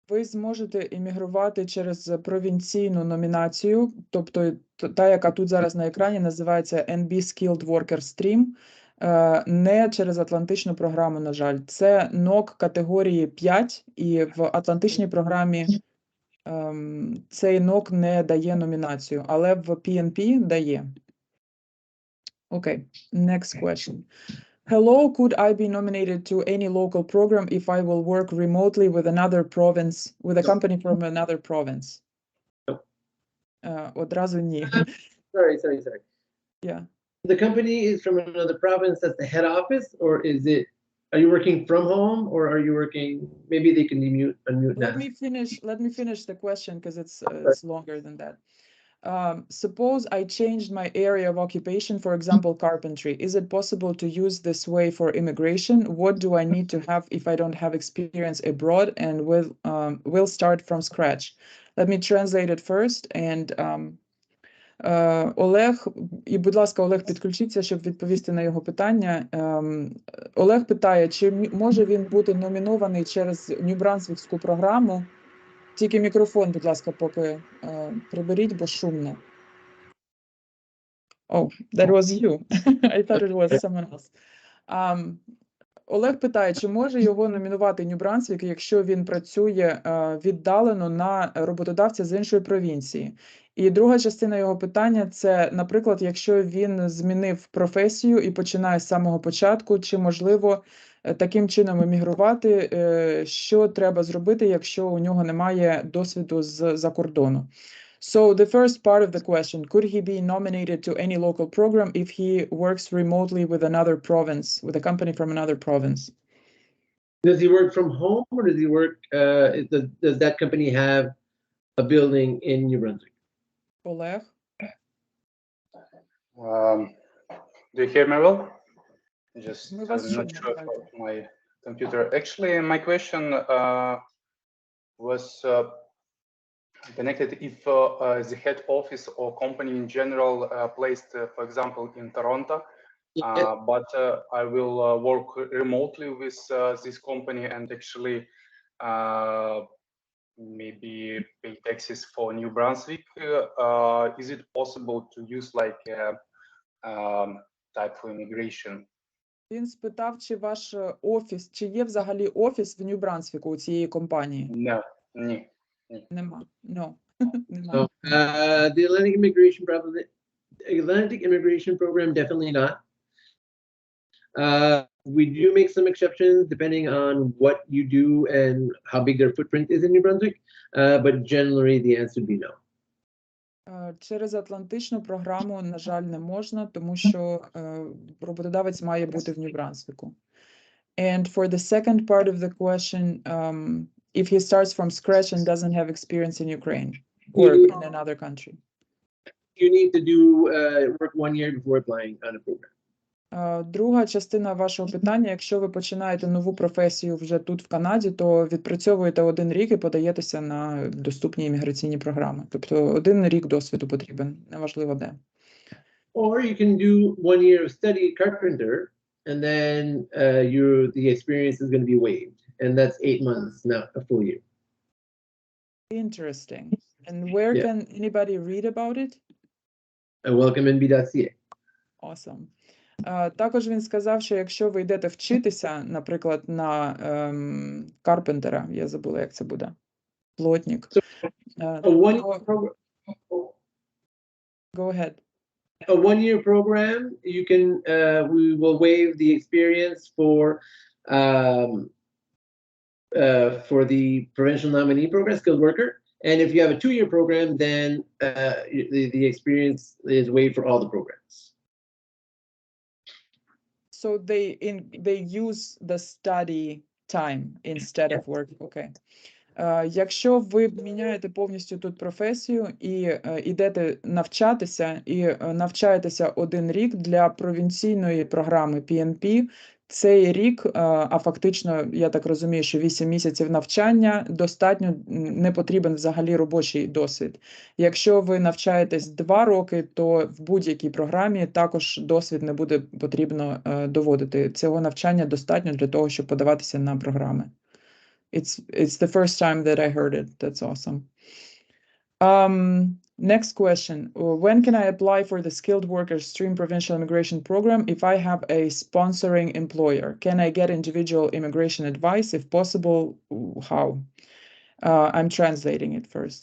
Ви зможете іммігрувати через провінційну номінацію, тобто та, яка тут зараз на екрані, називається NB Skilled Worker Stream, не через Атлантичну програму, на жаль. Це НОК категорії 5, і в Атлантичній програмі цей НОК не дає номінацію, але в PNP дає. Okay, next question. Hello, could I be nominated to any local program if I will work remotely with another province, with a company from another province? Одразу ні. Sorry. Yeah. The company is from another province, that's the head office, or are you working from home, or are you working, maybe they can unmute now. Let me finish the question because it's longer than that. Suppose I changed my area of occupation, for example, carpentry. Is it possible to use this way for immigration? What do I need to have if I don't have experience abroad and will start from scratch? Let me translate it first. And Олег, і, будь ласка, Олег, підключіться, щоб відповісти на його питання. Олег питає, чи може він бути номінований через Нью-Брансвікську програму? Тільки мікрофон, будь ласка, поки приберіть, бо шумно. Oh, that was you. I thought it was someone else. Олег питає, чи може його номінувати Нью-Брансвік, якщо він працює віддалено на роботодавця з іншої провінції. І друга частина його питання – це, наприклад, якщо він змінив професію і починає з самого початку, чи можливо таким чином емігрувати, що треба зробити, якщо у нього немає досвіду з-за кордону. So the first part of the question, could he be nominated to any local program if he works remotely with another province, with a company from another province? Does he work from home, or does he work, does that company have a building in New Brunswick? Олег? Do you hear me well? Just Ми вас not чуємо, sure так. about my computer. Actually, my question was connected if the head office or company in general placed, for example, in Toronto, but I will work remotely with this company and actually maybe pay taxes for New Brunswick. Is it possible to use like type for immigration? Він спитав, чи ваш офіс, чи є взагалі офіс в Нью-Брансвіку у цієї компанії? No, ні. Нема. No. Нема. So, the Atlantic immigration program, definitely not. We do make some exceptions depending on what you do and how big their footprint is in New Brunswick, but generally the answer would be no. Через Атлантичну програму, на жаль, не можна, тому що роботодавець має бути в Нью-Брансвіку. And for the second part of the question, if he starts from scratch and doesn't have experience in Ukraine or in another country. You need to do work 1 year before applying on a program. Друга частина вашого питання, якщо ви починаєте нову професію вже тут в Канаді, то відпрацьовуєте 1 рік і подаєтеся на доступні імміграційні програми. Тобто 1 рік досвіду потрібен, неважливо де. Or you can do 1 year of study carpenter, and then the experience is going to be waived, and that's 8 months, not a full year. Interesting. And where can anybody read about it? welcomenb.ca. Awesome. Також він сказав, що якщо ви йдете вчитися, наприклад, на карпентера, я забула, як це буде, плотник. Go ahead. A 1-year program, you can, we will waive the experience for the provincial nominee program, skilled worker. And if you have a 2-year program, then the experience is waived for all the programs. So they use the study time instead of work. Okay. Якщо ви міняєте повністю тут професію і йдете навчатися, і навчаєтеся 1 рік для провінційної програми PNP, цей рік, а фактично, я так розумію, що 8 місяців навчання, достатньо, не потрібен взагалі робочий досвід. Якщо ви навчаєтесь 2 роки, то в будь-якій програмі також досвід не буде потрібно доводити. Цього навчання достатньо для того, щоб подаватися на програми. It's the first time that I heard it. That's awesome. Next question. When can I apply for the Skilled Worker Stream Provincial Immigration Program if I have a sponsoring employer? Can I get individual immigration advice? If possible, how? I'm translating it first.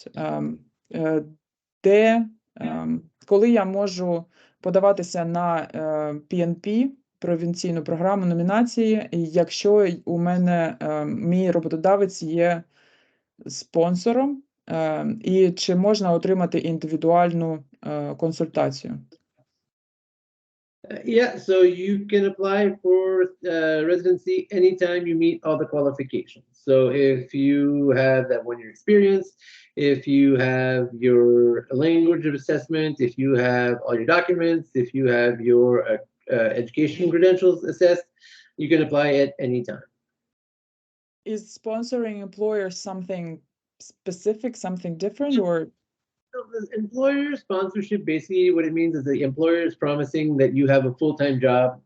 Коли я можу подаватися на PNP, провінційну програму номінації, якщо у мене мій роботодавець є спонсором, і чи можна отримати індивідуальну консультацію? Yeah, so you can apply for residency anytime you meet all the qualifications. So if you have that 1-year experience, if you have your language of assessment, if you have all your documents, if you have your education credentials assessed, you can apply at any time. Is sponsoring employers something specific, something different, or? So the employer sponsorship, basically what it means is the employer is promising that you have a full-time job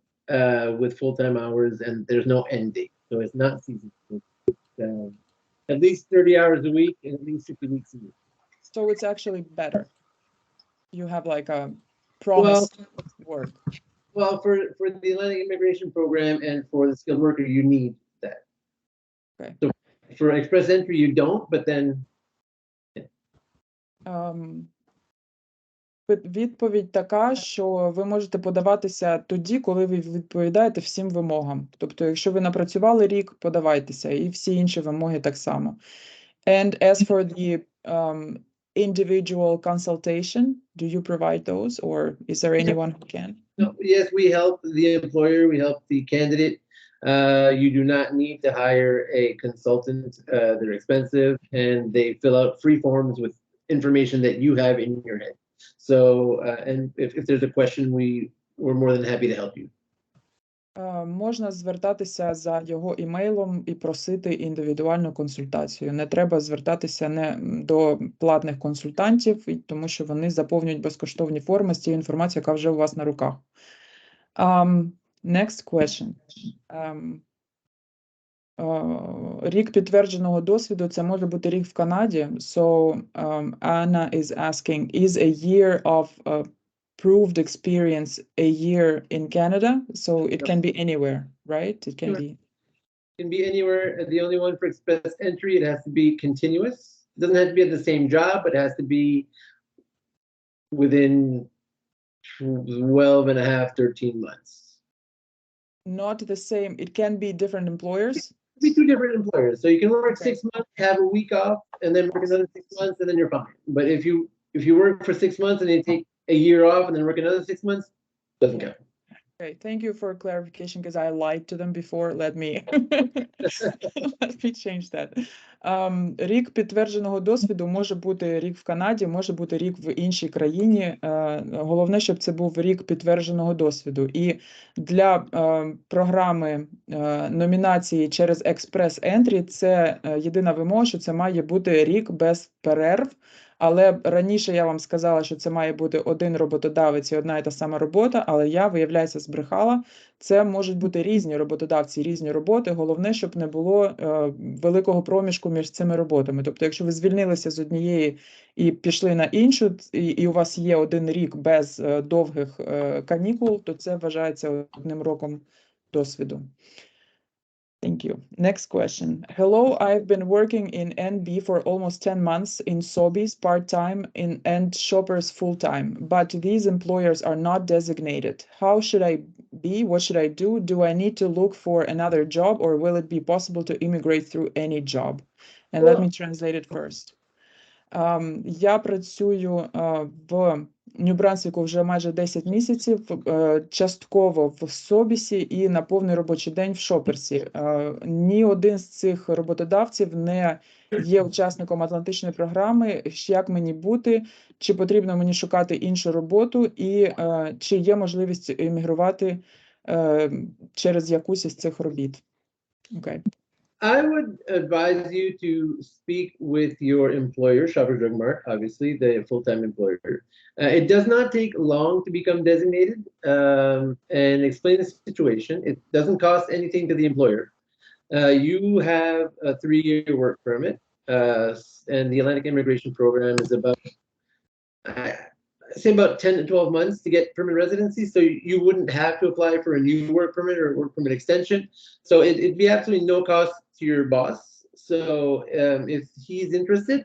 with full-time hours and there's no end date. So it's not seasonal. At least 30 hours a week and at least 50 weeks a year. So it's actually better. You have like a promised work. Well, for the Atlantic Immigration Program and for the skilled worker, you need that. Okay. So for express entry, you don't, but then. Відповідь така, що ви можете подаватися тоді, коли ви відповідаєте всім вимогам. Тобто, якщо ви напрацювали рік, подавайтеся, і всі інші вимоги так само. And as for the individual consultation, do you provide those, or is there anyone who can? No, yes, we help the employer, we help the candidate. You do not need to hire a consultant. They're expensive, and they fill out free forms with information that you have in your head. So, and if there's a question, we're more than happy to help you. Можна звертатися за його імейлом і просити індивідуальну консультацію. Не треба звертатися до платних консультантів, тому що вони заповнюють безкоштовні форми з тією інформацією, яка вже у вас на руках. Next question. Рік підтвердженого досвіду – це може бути рік в Канаді. So, Anna is asking, is a year of proved experience a year in Canada? So it can be anywhere, right? It can be. It can be anywhere. The only one for express entry, it has to be continuous. It doesn't have to be at the same job, but it has to be within 12 and a half, 13 months. Not the same. It can be different employers. It can be 2 different employers. So you can work 6 months, have a week off, and then work another 6 months, and then you're fine. But if you work for 6 months and then you take a year off and then work another 6 months, doesn't count. Okay, thank you for clarification because I lied to them before. Let me change that. Рік підтвердженого досвіду може бути рік в Канаді, може бути рік в іншій країні. Головне, щоб це був рік підтвердженого досвіду. І для програми номінації через експрес-ентрі це єдина вимога, що це має бути рік без перерв. Але раніше я вам сказала, що це має бути один роботодавець і одна і та сама робота, але я, виявляється, збрехала. Це можуть бути різні роботодавці, різні роботи. Головне, щоб не було великого проміжку між цими роботами. Тобто, якщо ви звільнилися з однієї і пішли на іншу, і у вас є один рік без довгих канікул, то це вважається одним роком досвіду. Thank you. Next question. Hello, I've been working in NB for almost 10 months in Sobeys part-time and Shoppers full-time, but these employers are not designated. How should I be? What should I do? Do I need to look for another job or will it be possible to immigrate through any job? And let me translate it first. Я працюю в Нью Брансвіку вже майже 10 місяців, частково в Собісі і на повний робочий день в Шоперсі. Ні один з цих роботодавців не є учасником Атлантичної програми. Як мені бути, чи потрібно мені шукати іншу роботу і чи є можливість іммігрувати через якусь із цих робіт? Okay. I would advise you to speak with your employer, Shoppers Drug Mart, obviously, the full-time employer. It does not take long to become designated and explain the situation. It doesn't cost anything to the employer. You have a 3-year work permit, and the Atlantic Immigration Program is about, say about 10 to 12 months to get permanent residency. So you wouldn't have to apply for a new work permit or work permit extension. So it'd be absolutely no cost to your boss. So if he's interested,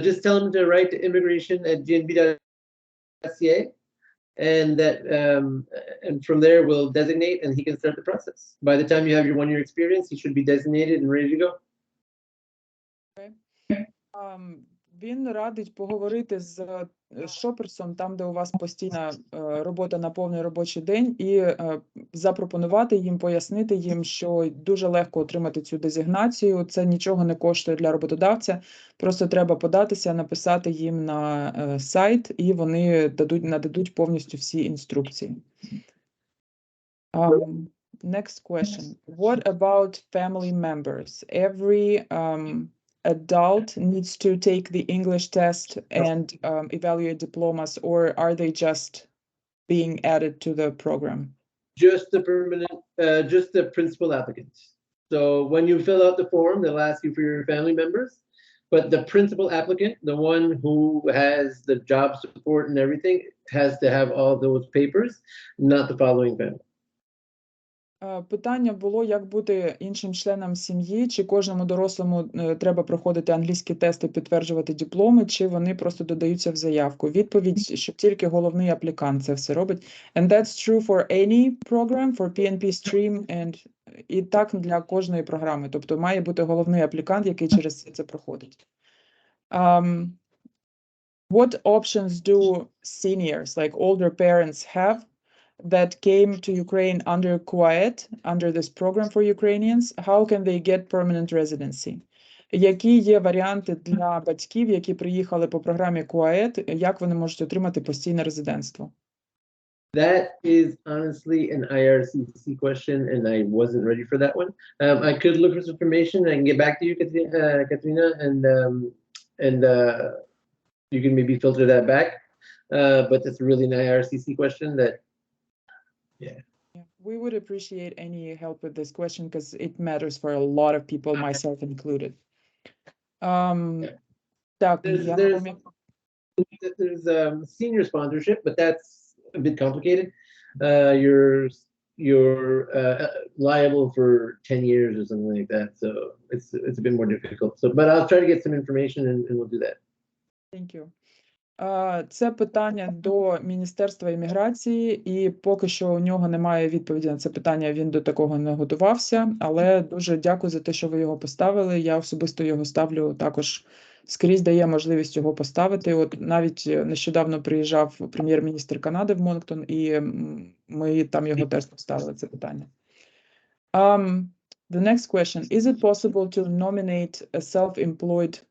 just tell him to write to immigration@gnb.ca, and that and from there we'll designate and he can start the process. By the time you have your 1-year experience, he should be designated and ready to go. Okay. Він радить поговорити з шоперсом, там, де у вас постійна робота на повний робочий день, і запропонувати їм, пояснити їм, що дуже легко отримати цю дезігнацію, це нічого не коштує для роботодавця, просто треба податися, написати їм на сайт, і вони нададуть повністю всі інструкції. Next question. What about family members? Every adult needs to take the English test and evaluate diplomas, or are they just being added to the program? Just the permanent, just the principal applicants. So when you fill out the form, they'll ask you for your family members, but the principal applicant, the one who has the job support and everything, has to have all those papers, not the following family. Питання було, як бути іншим членом сім'ї, чи кожному дорослому треба проходити англійські тести, підтверджувати дипломи, чи вони просто додаються в заявку. Відповідь, що тільки головний аплікант це все робить. And that's true for any program, for PNP stream, and і так для кожної програми. Тобто має бути головний аплікант, який через це проходить. What options do seniors, like older parents, have that came to Ukraine under QAED, under this program for Ukrainians? How can they get permanent residency? Які є варіанти для батьків, які приїхали по програмі QAED, як вони можуть отримати постійне резидентство? That is honestly an IRCC question, and I wasn't ready for that one. I could look for some information. I can get back to you, Katrina, and you can maybe filter that back. But that's really an IRCC question that. Yeah. We would appreciate any help with this question because it matters for a lot of people, myself included. There's senior sponsorship, but that's a bit complicated. You're liable for 10 years or something like that, so it's a bit more difficult. So, but I'll try to get some information and we'll do that. Thank you. Це питання до Міністерства імміграції, і поки що у нього немає відповіді на це питання, він до такого не готувався, але дуже дякую за те, що ви його поставили. Я особисто його ставлю також, скрізь дає можливість його поставити. От навіть нещодавно приїжджав прем'єр-міністр Канади в Монктон, і ми там його теж поставили це питання. The next question. Is it possible to nominate a self-employed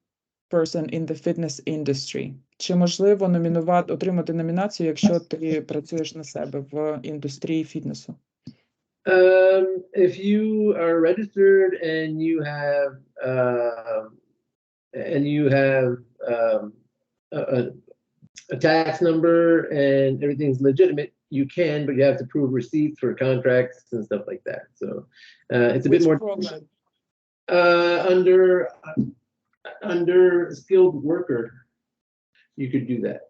person in the fitness industry? Чи можливо отримати номінацію, якщо ти працюєш на себе в індустрії фітнесу? If you are registered and you have a tax number and everything's legitimate, you can, but you have to prove receipts for contracts and stuff like that. So it's a bit more program? Under skilled worker, you could do that.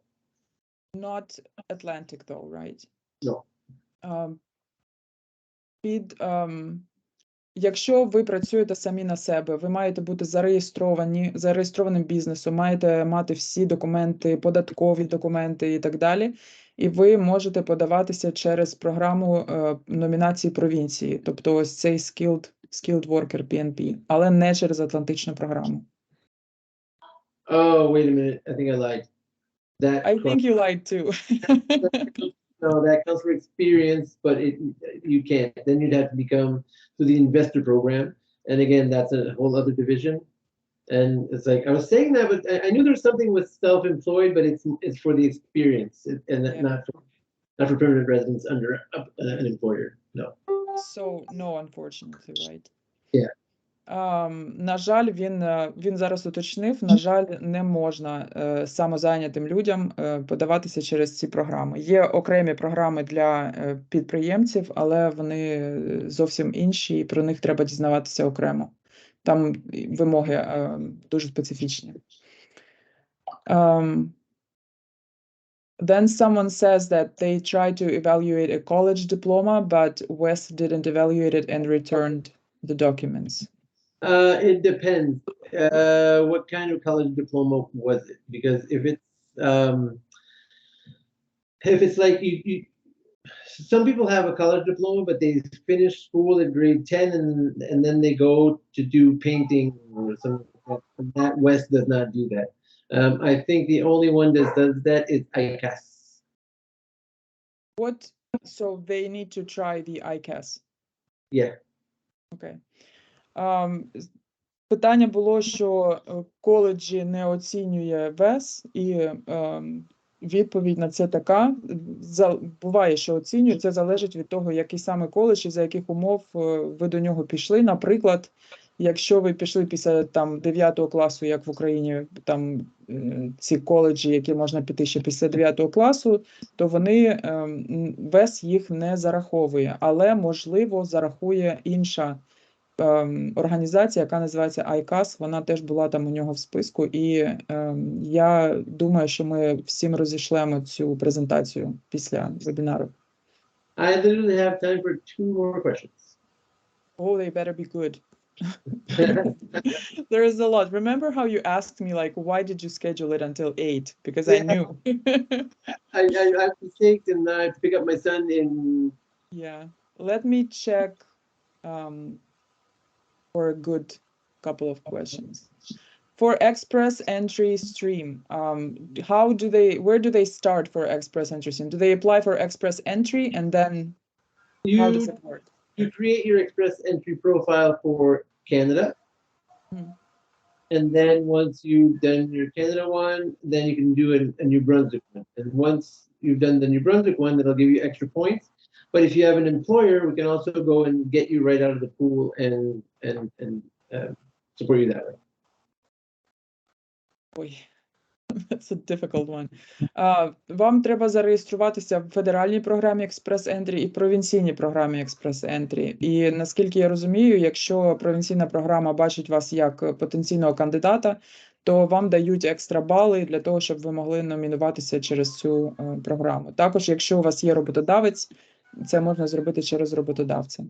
Not Atlantic though, right? No. Якщо ви працюєте самі на себе, ви маєте бути зареєстрованим бізнесом, маєте мати всі документи, податкові документи і так далі, і ви можете подаватися через програму номінації провінції, тобто ось цей skilled worker PNP, але не через Атлантичну програму. Oh, wait a minute. I think I lied. I think you lied too. No, that comes from experience, but you can't. Then you'd have to become to the investor program, and again, that's a whole other division. And it's like I was saying that, but I knew there was something with self-employed, but it's for the experience, and not for permanent residence under an employer. No. So no, unfortunately, right? Yeah. На жаль, він зараз уточнив, на жаль, не можна самозайнятим людям подаватися через ці програми. Є окремі програми для підприємців, але вони зовсім інші, і про них треба дізнаватися окремо. Там вимоги дуже специфічні. Then someone says that they tried to evaluate a college diploma, but West didn't evaluate it and returned the documents. It depends. What kind of college diploma was it? Because if it's like you some people have a college diploma, but they finish school at grade 10 and then they go to do painting or something like that. And that West does not do that. I think the only one that does that is ICAS. What? So they need to try the ICAS. Yeah. Окей. Питання було, що коледжі не оцінює ВЕС, і відповідь на це така. Буває, що оцінюють, це залежить від того, який саме коледж і за яких умов ви до нього пішли. Наприклад, якщо ви пішли після 9 класу, як в Україні, там ці коледжі, які можна піти ще після 9 класу, то вони, ВЕС їх не зараховує, але, можливо, зарахує інша організація, яка називається ICAS, вона теж була там у нього в списку, і я думаю, що ми всім розішлемо цю презентацію після вебінару. I literally have time for 2 more questions. Oh, they better be good. There is a lot. Remember how you asked me, like, why did you schedule it until 8? Because I knew. I have to take and I have to pick up my son in. Yeah. Let me check for a good couple of questions. For express entry stream, where do they start for express entry stream? Do they apply for express entry and then how does it work? You create your express entry profile for Canada. And then once you've done your Canada one, then you can do a New Brunswick one. And once you've done the New Brunswick one, that'll give you extra points. But if you have an employer, we can also go and get you right out of the pool and support you that way. Ой, that's a difficult one. Вам треба зареєструватися в федеральній програмі експрес-ентрі і провінційній програмі експрес-ентрі. І наскільки я розумію, якщо провінційна програма бачить вас як потенційного кандидата, то вам дають екстра бали для того, щоб ви могли номінуватися через цю програму. Також, якщо у вас є роботодавець, це можна зробити через роботодавця.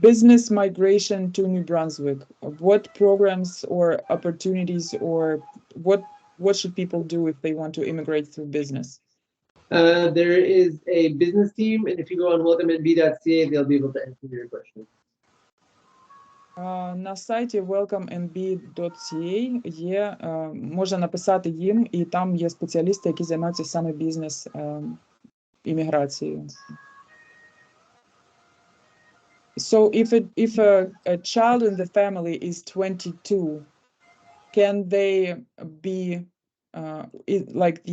Business migration to New Brunswick. What programs or opportunities or what should people do if they want to immigrate through business? There is a business team, and if you go on welcomenb.ca, they'll be able to answer your questions. На сайті welcomenb.ca є, можна написати їм, і там є спеціалісти, які займаються саме бізнес імміграцією. So if a child in the family is 22, can they be like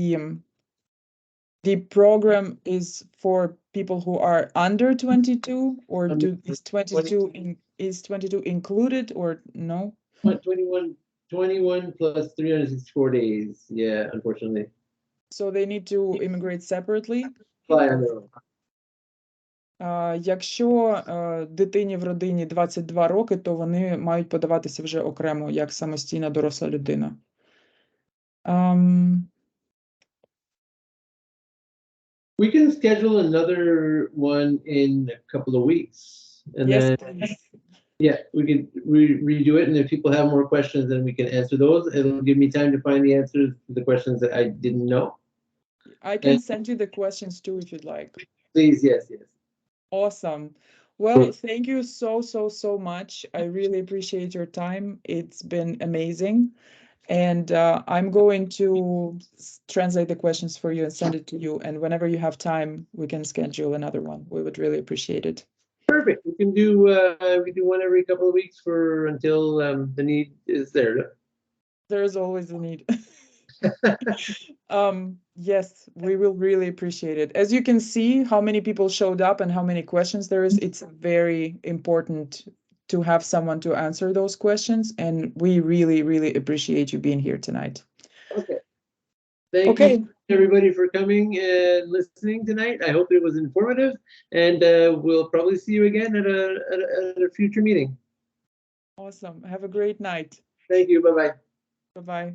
the program is for people who are under 22, or is 22 included or no? 21 plus 364 days. Yeah, unfortunately. So they need to immigrate separately? Fly on their own. Якщо дитині в родині 22 роки, то вони мають подаватися вже окремо, як самостійна доросла людина. We can schedule another one in a couple of weeks. And Yes, then, please. yeah, we can redo it. And if people have more questions, then we can answer those. It'll give me time to find the answers to the questions that I didn't know. I can send you the questions too if you'd like. Please, yes. Awesome. Well, thank you so much. I really appreciate your time. It's been amazing. And I'm going to translate the questions for you and send it to you. And whenever you have time, we can schedule another one. We would really appreciate it. Perfect. We can do one every couple of weeks until the need is there. There is always a need. Yes, we will really appreciate it. As you can see how many people showed up and how many questions there is, it's very important to have someone to answer those questions, and we really appreciate you being here tonight. Okay. Thank you everybody for coming and listening tonight. I hope it was informative, and we'll probably see you again at a future meeting. Awesome. Have a great night. Thank you. Bye-bye. Bye-bye.